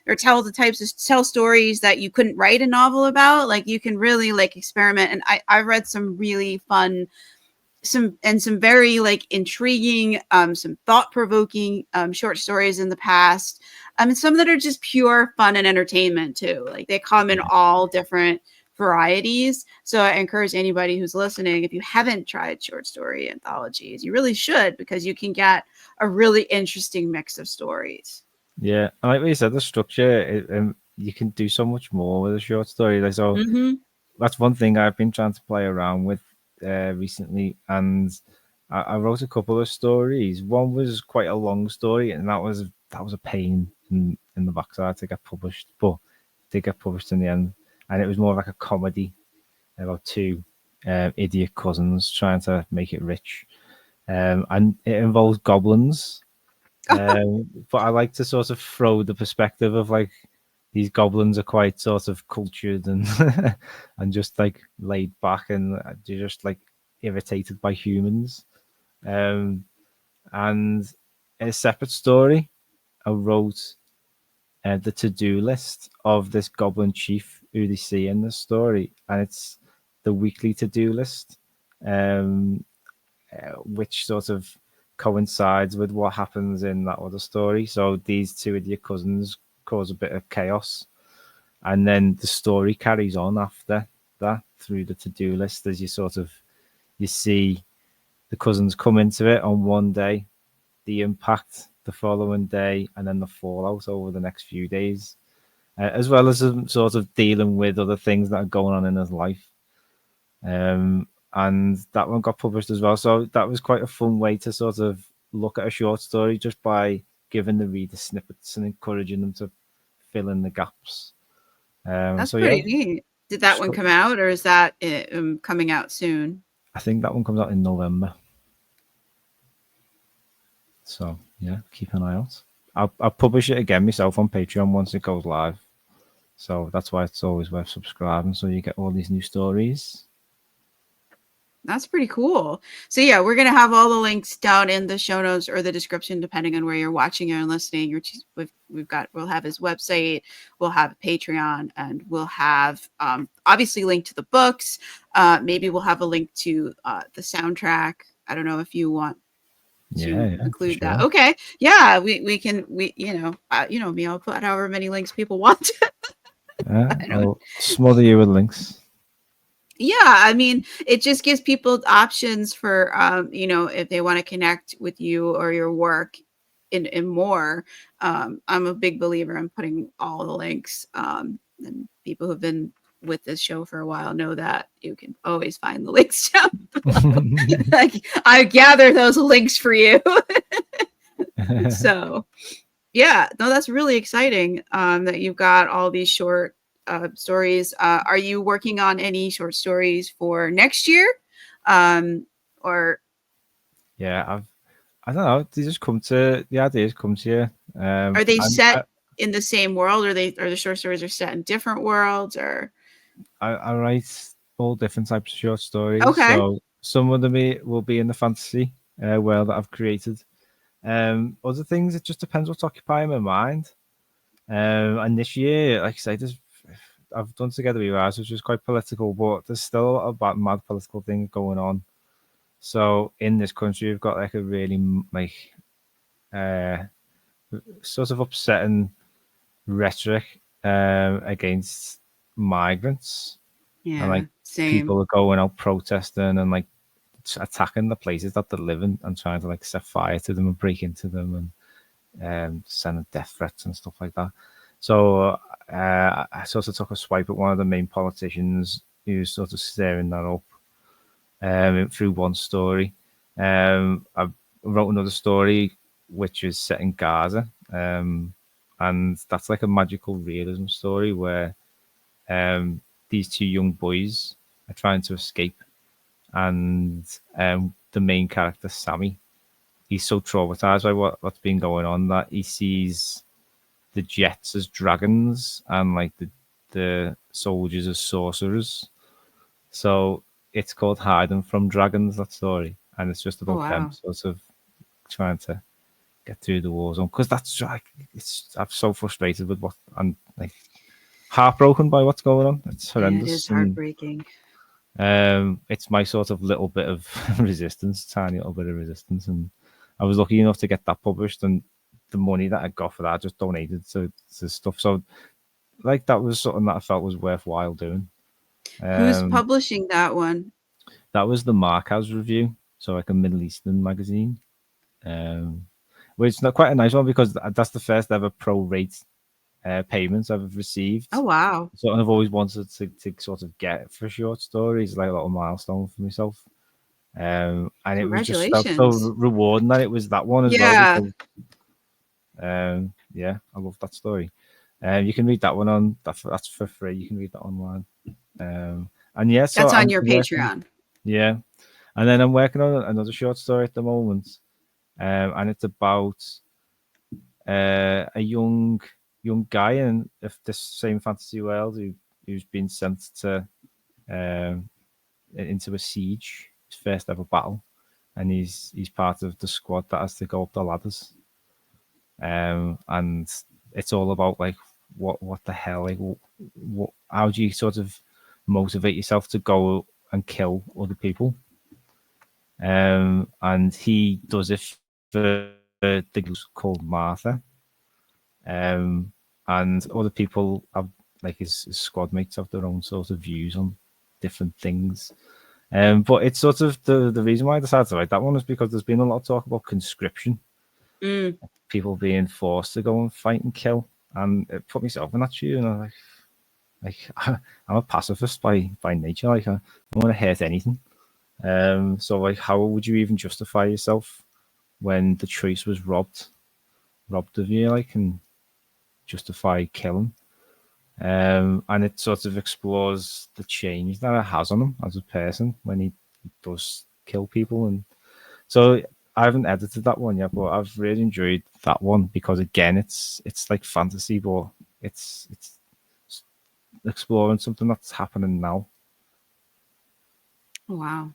or tell stories that you couldn't write a novel about. Like you can really like experiment. And I read some really fun, some very like intriguing, some thought-provoking short stories in the past, and some that are just pure fun and entertainment too. Like they come in yeah, all different varieties. So I encourage anybody who's listening, if you haven't tried short story anthologies, you really should, because you can get a really interesting mix of stories. yeah. And like what you said, the structure, you can do so much more with a short story. Like so, Mm-hmm. that's one thing I've been trying to play around with recently, and I wrote a couple of stories. One was quite a long story, and that was a pain in the backside to get published, but it did get published in the end, and it was more like a comedy about two idiot cousins trying to make it rich, and it involves goblins. But I like to sort of throw the perspective of like these goblins are quite sort of cultured and and just like laid back, and they're just like irritated by humans. Um, and in a separate story, I wrote the to-do list of this goblin chief who they see in the story, and it's the weekly to-do list, um, which sort of coincides with what happens in that other story. So these two idiot cousins cause a bit of chaos, and then the story carries on after that through the to-do list as you see the cousins come into it on one day, the impact the following day, and then the fallout over the next few days, as well as sort of dealing with other things that are going on in his life. And that one got published as well. So that was quite a fun way to sort of look at a short story just by giving the reader snippets and encouraging them to fill in the gaps. That's So yeah, pretty neat. Did that one come out, or is that coming out soon? I think that one comes out in November. So yeah, keep an eye out. I'll publish it again myself on Patreon once it goes live. So that's why it's always worth subscribing, so you get all these new stories. That's pretty cool. So yeah, we're gonna have all the links down in the show notes or the description, depending on where you're watching or listening. We'll have his website, we'll have Patreon, and we'll have obviously link to the books. Maybe we'll have a link to the soundtrack. I don't know if you want to Yeah, include that. sure. Okay, yeah, we you know me, I'll put however many links people want. I don't. I'll smother you with links. Yeah, I mean, it just gives people options for, you know, if they want to connect with you or your work in more. I'm a big believer in putting all the links. And people who've been with this show for a while know that you can always find the links down below. Like, I gather those links for you. So yeah, no, that's really exciting that you've got all these short stories. Are you working on any short stories for next year? Or Yeah, I don't know. They just come to the ideas come to you. are they And set in the same world? Or the short stories are set in different worlds? Or I write all different types of short stories. okay, So some of them will be in the fantasy world that I've created. Other things, it just depends what's occupying my mind. And this year, like I say, I've done Together We Rise, which is quite political, but there's still about mad political things going on. So in this country, we've got like a really like uh, sort of upsetting rhetoric against migrants, and yeah, like same. people are going out protesting and like attacking the places that they live in and trying to like set fire to them and break into them and sending death threats and stuff like that. So I sort of took a swipe at one of the main politicians who's sort of stirring that up through one story. I wrote another story which is set in Gaza, and that's like a magical realism story where these two young boys are trying to escape, and the main character Sammy, he's so traumatized by what's been going on that he sees the jets as dragons and like the soldiers as sorcerers. So it's called Hiding from Dragons, that story, and it's just Oh about them wow. sort of trying to get through the war zone, because that's like I'm so frustrated with what I'm like heartbroken by what's going on. It's Yeah, it is horrendous, and heartbreaking. it's my sort of little bit of resistance, tiny little bit of resistance, and I was lucky enough to get that published, and the money that I got for that I just donated to stuff. So like that was something that I felt was worthwhile doing. Who's Um, publishing that one? that was the Markaz review, so like a Middle Eastern magazine, which is not quite a nice one because that's the first ever pro rate payments I've received. Oh wow. So I've always wanted to sort of get for short stories, like a little milestone for myself. And it was just felt so Congratulations. rewarding that it was that one as well, Yeah. because yeah, I love that story. You can read that one on that's for free. You can read that online. And yeah, so That's on I'm your working. Patreon. Yeah, and then I'm working on another short story at the moment, and it's about a young guy in this same fantasy world who's been sent to um, into a siege, his first ever battle, and he's part of the squad that has to go up the ladders. And it's all about like what the hell, like what how do you sort of motivate yourself to go and kill other people? And he does it for the called Martha. And other people have, like his squad mates have their own sort of views on different things. But it's sort of the reason why I decided to write that one is because there's been a lot of talk about conscription, Mm. people being forced to go and fight and kill, and it put myself in that shoe, and I'm like I'm a pacifist by nature. Like I don't want to hurt anything. So like, how would you even justify yourself when the choice was robbed of you, like, and justify killing? And it sort of explores the change that it has on him as a person when he does kill people. And so I haven't edited that one yet, but I've really enjoyed that one because again, it's like fantasy, but it's exploring something that's happening now. Wow.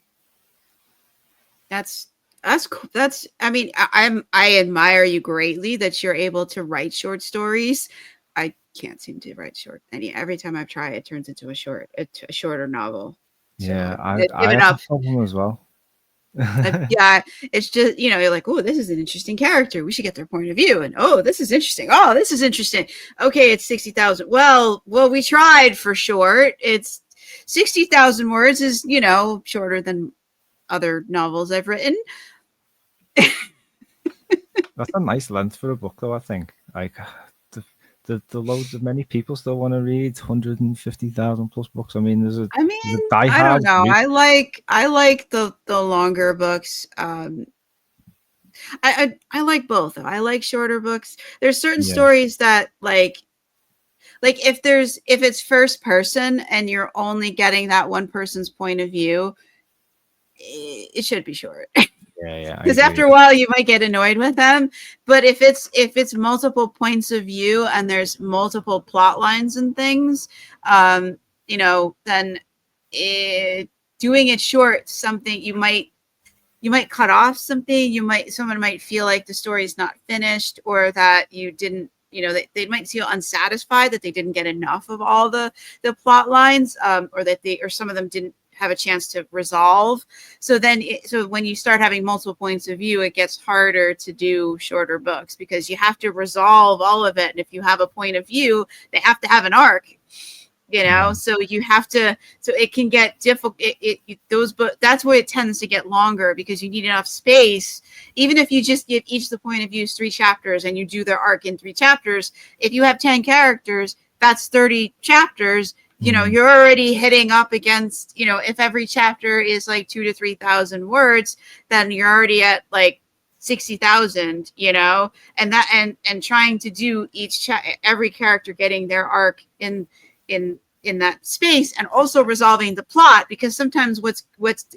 That's that's cool. That's I mean, I admire you greatly that you're able to write short stories. I can't seem to write short. Every time I've tried, it turns into a shorter novel. So Yeah, I've I given have up. that problem as well. Yeah, it's just you're like, oh, this is an interesting character. We should get their point of view. And oh, this is interesting. Oh, this is interesting. Okay, it's 60,000. Well, we tried for short. It's 60,000 words is shorter than other novels I've written. That's a nice length for a book, though. I think like the loads of many people still want to read 150,000 plus books. I mean, I there's a mean, I don't diehard know. group. I like the longer books. I like both. I like shorter books. There's certain Yeah, stories that like if it's first person and you're only getting that one person's point of view, it should be short. yeah, I Because agree. after a while you might get annoyed with them. But if it's multiple points of view and there's multiple plot lines and things, then it, doing it short, something you might cut off something. Someone might feel like the story is not finished, or that you didn't, they might feel unsatisfied that they didn't get enough of all the plot lines, or that or some of them didn't have a chance to resolve. So when you start having multiple points of view, it gets harder to do shorter books because you have to resolve all of it. And if you have a point of view, they have to have an arc, Yeah, so you have to, so it can get difficult. But that's where it tends to get longer because you need enough space. Even if you just give each the point of views 3 chapters and you do their arc in 3 chapters, if you have 10 characters, that's 30 chapters. mm, You're already hitting up against, if every chapter is like 2 to 3 thousand words, then you're already at like 60,000, and trying to do every character getting their arc in that space, and also resolving the plot, because sometimes what's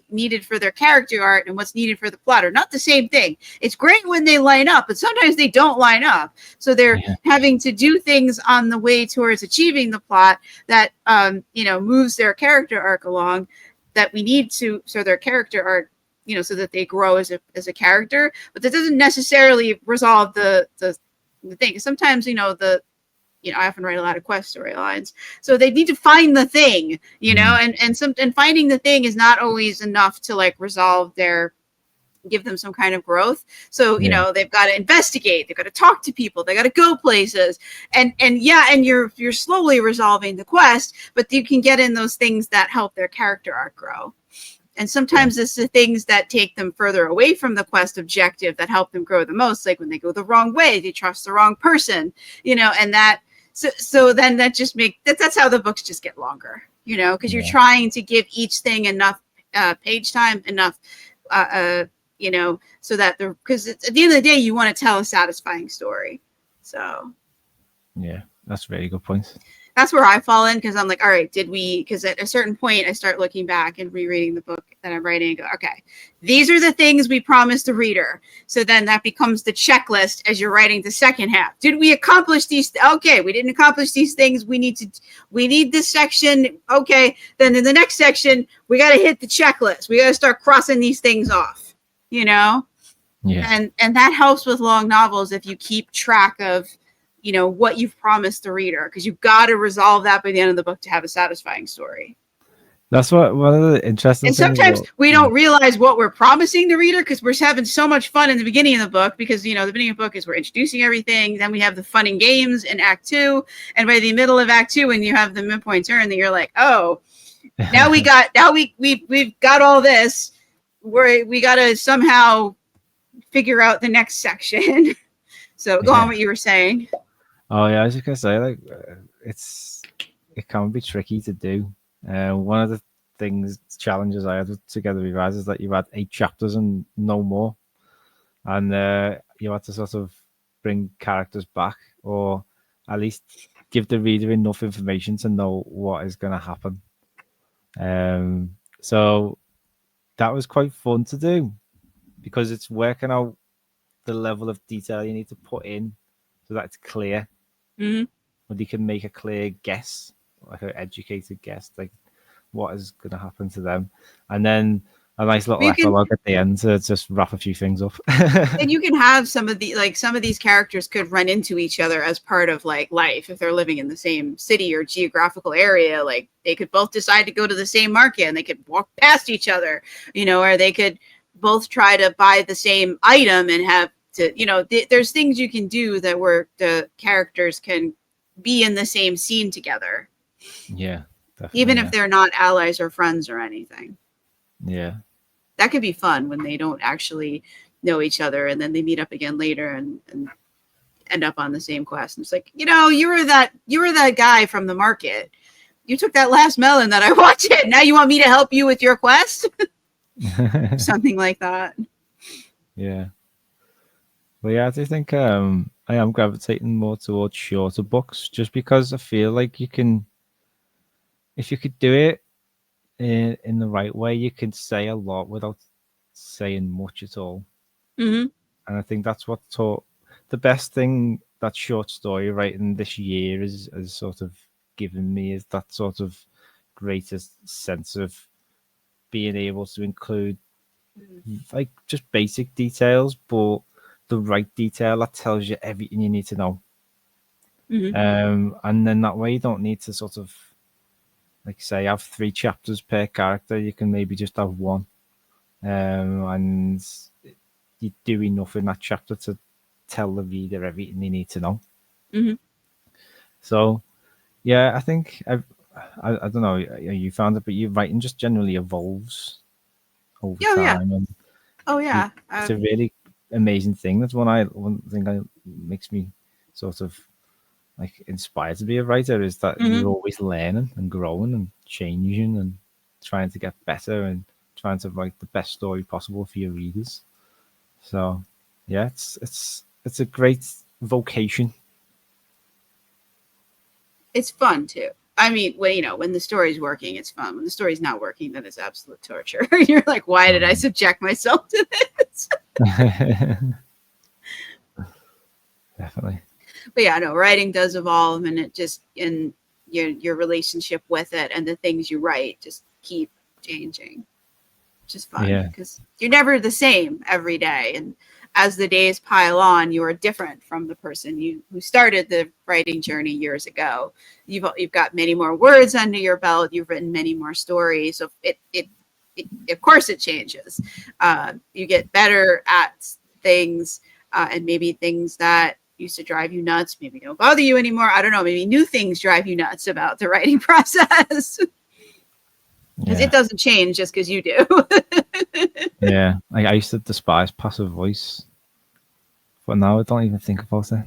needed for their character art and what's needed for the plot are not the same thing. It's great when they line up, but sometimes they don't line up, so they're yeah, having to do things on the way towards achieving the plot that moves their character arc along, that we need to, so their character arc, so that they grow as a character. But that doesn't necessarily resolve the thing. Sometimes I often write a lot of quest storylines, so they need to find the thing, mm, and finding the thing is not always enough to like resolve give them some kind of growth. So yeah, they've got to investigate, they've got to talk to people, they got to go places, and you're slowly resolving the quest, but you can get in those things that help their character arc grow. And yeah, sometimes it's the things that take them further away from the quest objective that help them grow the most, like when they go the wrong way, they trust the wrong person, and that. So then that just that's how the books just get longer, because you're trying to give each thing enough page time, enough, so that because at the end of the day, you want to tell a satisfying story. So yeah, that's a very good point. that's where I fall in, because I'm like, all right, because at a certain point I start looking back and rereading the book that I'm writing and go, okay, these are the things we promised the reader. So then that becomes the checklist as you're writing the second half. Did we accomplish these? Okay, we didn't accomplish these things. We need this section. Okay, then in the next section, we got to hit the checklist. We got to start crossing these things off, Yeah. And that helps with long novels if you keep track of what you've promised the reader, because you've got to resolve that by the end of the book to have a satisfying story. That's one of the interesting And things. sometimes we don't realize what we're promising the reader, because we're having so much fun in the beginning of the book, because the beginning of the book is we're introducing everything. Then we have the fun and games in Act 2, and by the middle of Act 2, when you have the midpoint turn, then you're like, oh, we've got all this. We got to somehow figure out the next section. So go on what you were saying. Oh yeah, I was just gonna say, like, it can be tricky to do. One of the challenges I had with Together We Rise is that you had 8 chapters and no more, and you had to sort of bring characters back, or at least give the reader enough information to know what is going to happen. So that was quite fun to do, because it's working out the level of detail you need to put in so that it's clear. Mm-hmm. But you can make a clear guess, like an educated guess, like what is going to happen to them, and then a nice little epilogue at the end to just wrap a few things up. And you can have some of these characters could run into each other as part of like life if they're living in the same city or geographical area. Like they could both decide to go to the same market and they could walk past each other, or they could both try to buy the same item and have to, there's things you can do that where the characters can be in the same scene together. Yeah, definitely, even if they're not allies or friends or anything. Yeah. That could be fun when they don't actually know each other and then they meet up again later and end up on the same quest. And it's like, you were that guy from the market. You took that last melon that I wanted. Now you want me to help you with your quest? Something like that. Yeah. Well, yeah, I do think I am gravitating more towards shorter books, just because I feel like you can, if you could do it in the right way, you can say a lot without saying much at all. Mm-hmm. And I think that's what taught the best thing that short story writing this year has sort of given me, is that sort of greatest sense of being able to include like just basic details, but the right detail that tells you everything you need to know. Mm-hmm. And then that way you don't need to sort of, like, say, have 3 chapters per character. You can maybe just have 1, and you do enough in that chapter to tell the reader everything they need to know. Mm-hmm. So yeah, I think I don't know, you found it, but your writing just generally evolves over time. And it's a really amazing thing. That's one thing that makes me sort of like inspired to be a writer, is that you're always learning and growing and changing and trying to get better and trying to write the best story possible for your readers. So yeah, it's a great vocation. It's fun too. I mean, when the story's working, it's fun. When the story's not working, then it's absolute torture. You're like, why did I subject myself to this? Definitely. But yeah, no, writing does evolve, and it just in your relationship with it and the things you write just keep changing. Which is fun because you're never the same every day, and as the days pile on, you are different from the person who started the writing journey years ago. You've got many more words under your belt. You've written many more stories. So it of course it changes. You get better at things, and maybe things that used to drive you nuts maybe don't bother you anymore. I don't know. Maybe new things drive you nuts about the writing process. Because it doesn't change just because you do. Yeah, I used to despise passive voice, but now I don't even think about it.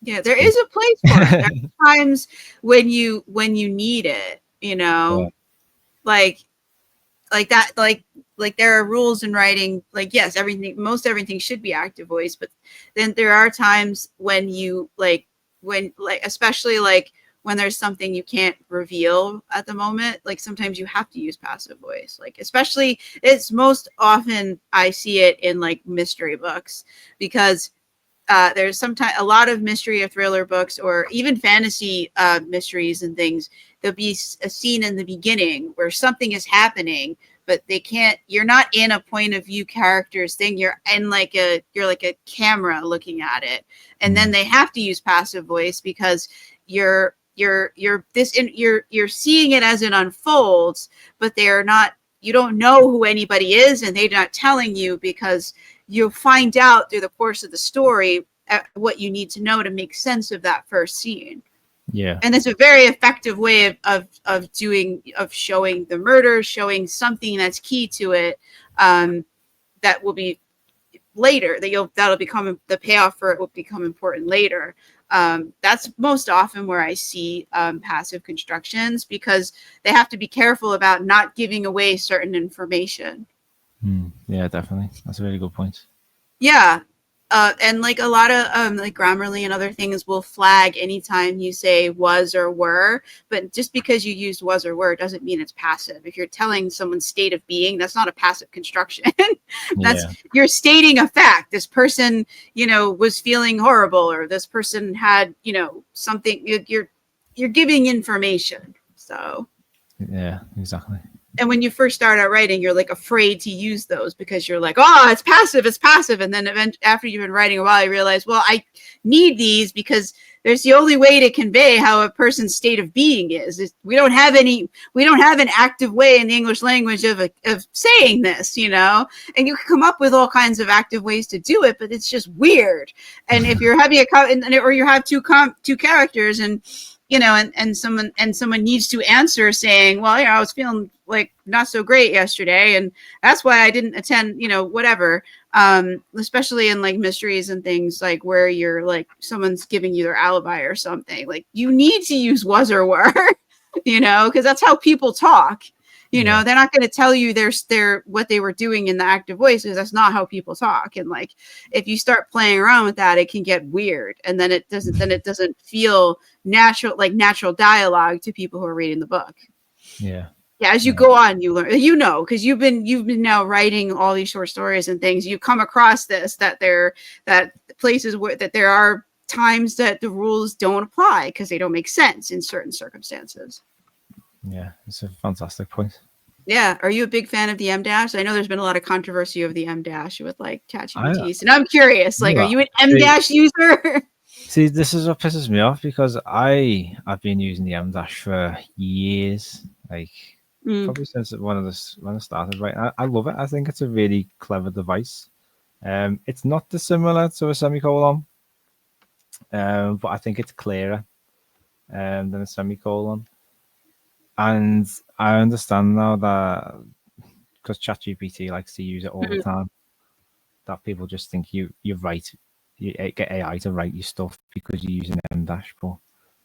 Yeah, there is a place for it. There are times when you need it, you Yeah. know, like that, like there are rules in writing. Like yes, most everything should be active voice, but then there are times when you when especially like when there's something you can't reveal at the moment. Like sometimes you have to use passive voice. Like especially it's most often I see it in like mystery books because there's sometimes a lot of mystery or thriller books or even fantasy mysteries and things. There'll be a scene in the beginning where something is happening, but they can't. You're not in a point of view characters thing. You're like a camera looking at it, and then Mm. they have to use passive voice because you're seeing it as it unfolds, but they're not. You don't know who anybody is, and they're not telling you because you'll find out through the course of the story what you need to know to make sense of that first scene. Yeah. And it's a very effective way of showing the murder, showing something that's key to it, that will be later that'll become the payoff for it will become important later. That's most often where I see passive constructions because they have to be careful about not giving away certain information. Mm. Yeah, definitely. That's a really good point. Yeah. And like a lot of like Grammarly and other things will flag anytime you say was or were, but just because you used was or were doesn't mean it's passive. If you're telling someone's state of being, that's not a passive construction. That's Yeah. you're stating a fact. This person, was feeling horrible, or this person had, something. You're giving information. So Yeah, exactly. and when you first start out writing, you're like afraid to use those because you're like, oh, it's passive. And then after you've been writing a while, you realize, well, I need these because there's the only way to convey how a person's state of being is we don't have an active way in the English language of saying this, and you can come up with all kinds of active ways to do it, but it's just weird. And if you're having or you have two characters and someone needs to answer saying, well, I was feeling like not so great yesterday, and that's why I didn't attend, whatever. Especially in like mysteries and things like where you're like someone's giving you their alibi or something. Like you need to use was or were, because that's how people talk. Yeah. They're not going to tell you their what they were doing in the active voice because that's not how people talk. And like if you start playing around with that, it can get weird, and then it doesn't feel natural, like natural dialogue to people who are reading the book. Yeah. Yeah, as you Yeah. go on, you learn, because you've been now writing all these short stories and things. You come across this that places where that there are times that the rules don't apply because they don't make sense in certain circumstances. Yeah. It's a fantastic point. Yeah, are you a big fan of the M dash? I know there's been a lot of controversy over the M dash with like I ChatGPTs, and I'm curious, like, are yeah. you an M See, dash user? see, this is what pisses me off because I've been using the M dash for years, like Mm, probably since when I started. Right, I love it. I think it's a really clever device. It's not dissimilar to a semicolon, but I think it's clearer than a semicolon. And I understand now that because ChatGPT likes to use it all the mm. time, that people just think you write, you get AI to write your stuff because you're using M dash. But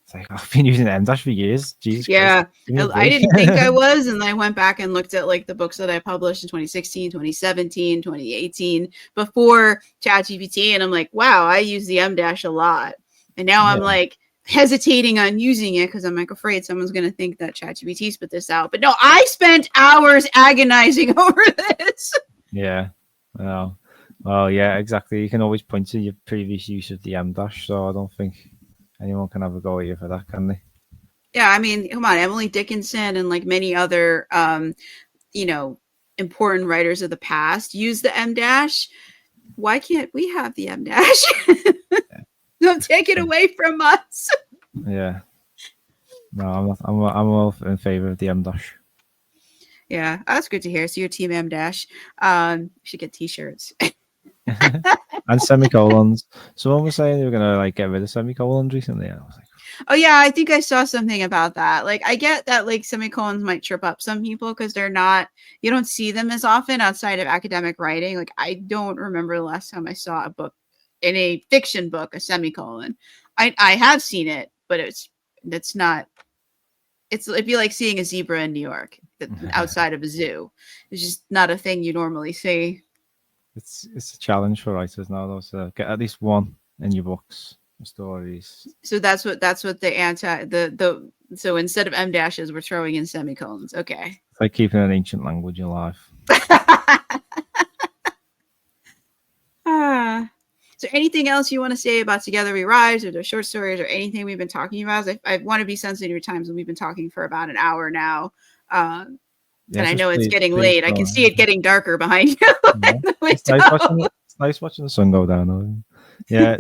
it's like I've been using M dash for years. Jesus Christ, Yeah, give me a I break. didn't think I was, and I went back and looked at like the books that I published in 2016, 2017, 2018 before ChatGPT, and I'm like, wow, I use the M dash a lot, and now I'm Yeah, like hesitating on using it because I'm like afraid someone's going to think that ChatGPT spit this out. But no, I spent hours agonizing over this. yeah. Well, yeah, exactly. You can always point to your previous use of the M dash, so I don't think anyone can have a go at you for that, can they? Yeah, I mean, come on, Emily Dickinson and like many other you know important writers of the past use the M dash. Why can't we have the M dash? Don't take it away from us. Yeah. No, I'm not. I'm all in favor of the M dash. Yeah, that's good to hear. So your team M dash. You should get T-shirts. And semicolons. Someone was saying they were gonna like get rid of semicolons recently. And I was like, Oh yeah, I think I saw something about that. Like I get that like semicolons might trip up some people because they're not you don't see them as often outside of academic writing. Like I don't remember the last time I saw a book in a fiction book a semicolon. I have seen it, but it's not. It'd be like seeing a zebra in New York outside of a zoo. It's just not a thing you normally see. It's a challenge for writers now, though. So get at least one in your books, stories. So that's what the so instead of M dashes, we're throwing in semicolons. Okay. It's like keeping an ancient language alive. Ah. Is there anything else you want to say about Together We Rise or the short stories or anything we've been talking about? I want to be sensitive to your times, and we've been talking for about an hour now. Yeah, And I just know it's getting please late. I go can see on. it getting darker behind you Yeah. in the It's nice watching. window. It's nice watching the sun go down. Though. Yeah.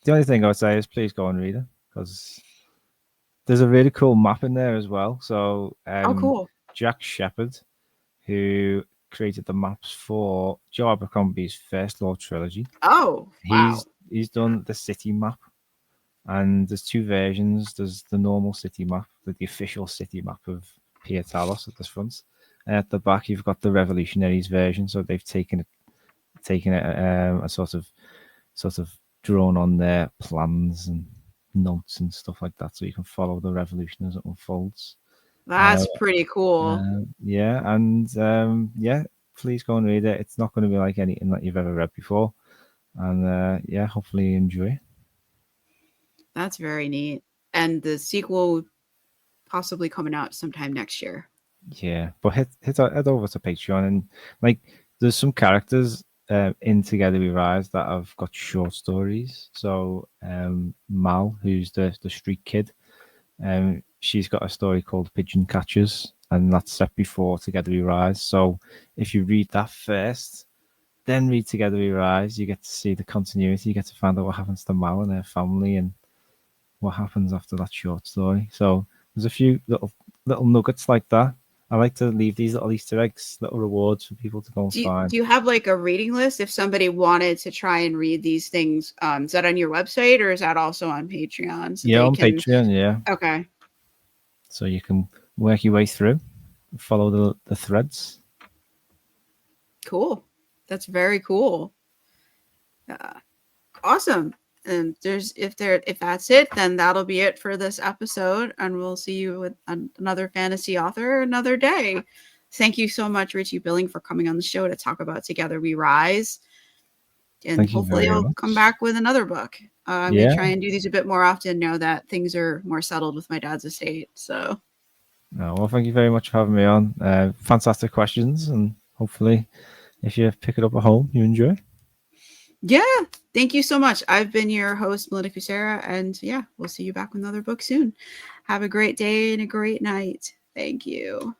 The only thing I would say is please go and read it because there's a really cool map in there as well. So Oh, cool. Jack Shepherd, who created the maps for Joe Abercrombie's First Law trilogy, Oh, wow. he's done the city map, and there's two versions. There's the normal city map, the official city map of Pietalos at the front, and at the back you've got the Revolutionaries version. So they've taken it a sort of drawn on their plans and notes and stuff like that, so you can follow the revolution as it unfolds. Uh, That's pretty cool. yeah, and yeah, please go and read it. It's not going to be like anything that you've ever read before, and yeah, hopefully you enjoy it. That's very neat. And the sequel possibly coming out sometime next year. Yeah, but head over to Patreon and like there's some characters in Together We Rise that have got short stories. So Mal, who's the street kid, she's got a story called Pigeon Catchers, and that's set before Together We Rise. So if you read that first, then read Together We Rise, you get to see the continuity. You get to find out what happens to Mal and her family and what happens after that short story. So there's a few little nuggets like that. I like to leave these little Easter eggs, little rewards for people to go and Do find. you have like a reading list if somebody wanted to try and read these things? Is that on your website or is that also on Patreon so Yeah, they on can? Patreon, yeah. Okay, So you can work your way through, follow the threads. cool. That's very cool. Uh, awesome. And if that's it, then that'll be it for this episode, and we'll see you with another fantasy author another day. Thank you so much, Richie Billing, for coming on the show to talk about Together We Rise. And Thank you hopefully very I'll come much. back with another book. I'm going to Yeah. try and do these a bit more often now that things are more settled with my dad's estate. So, No, well, thank you very much for having me on. Fantastic questions, and hopefully, if you pick it up at home, you enjoy. yeah, thank you so much. I've been your host, Melinda Kucsera, and yeah, we'll see you back with another book soon. Have a great day and a great night. Thank you.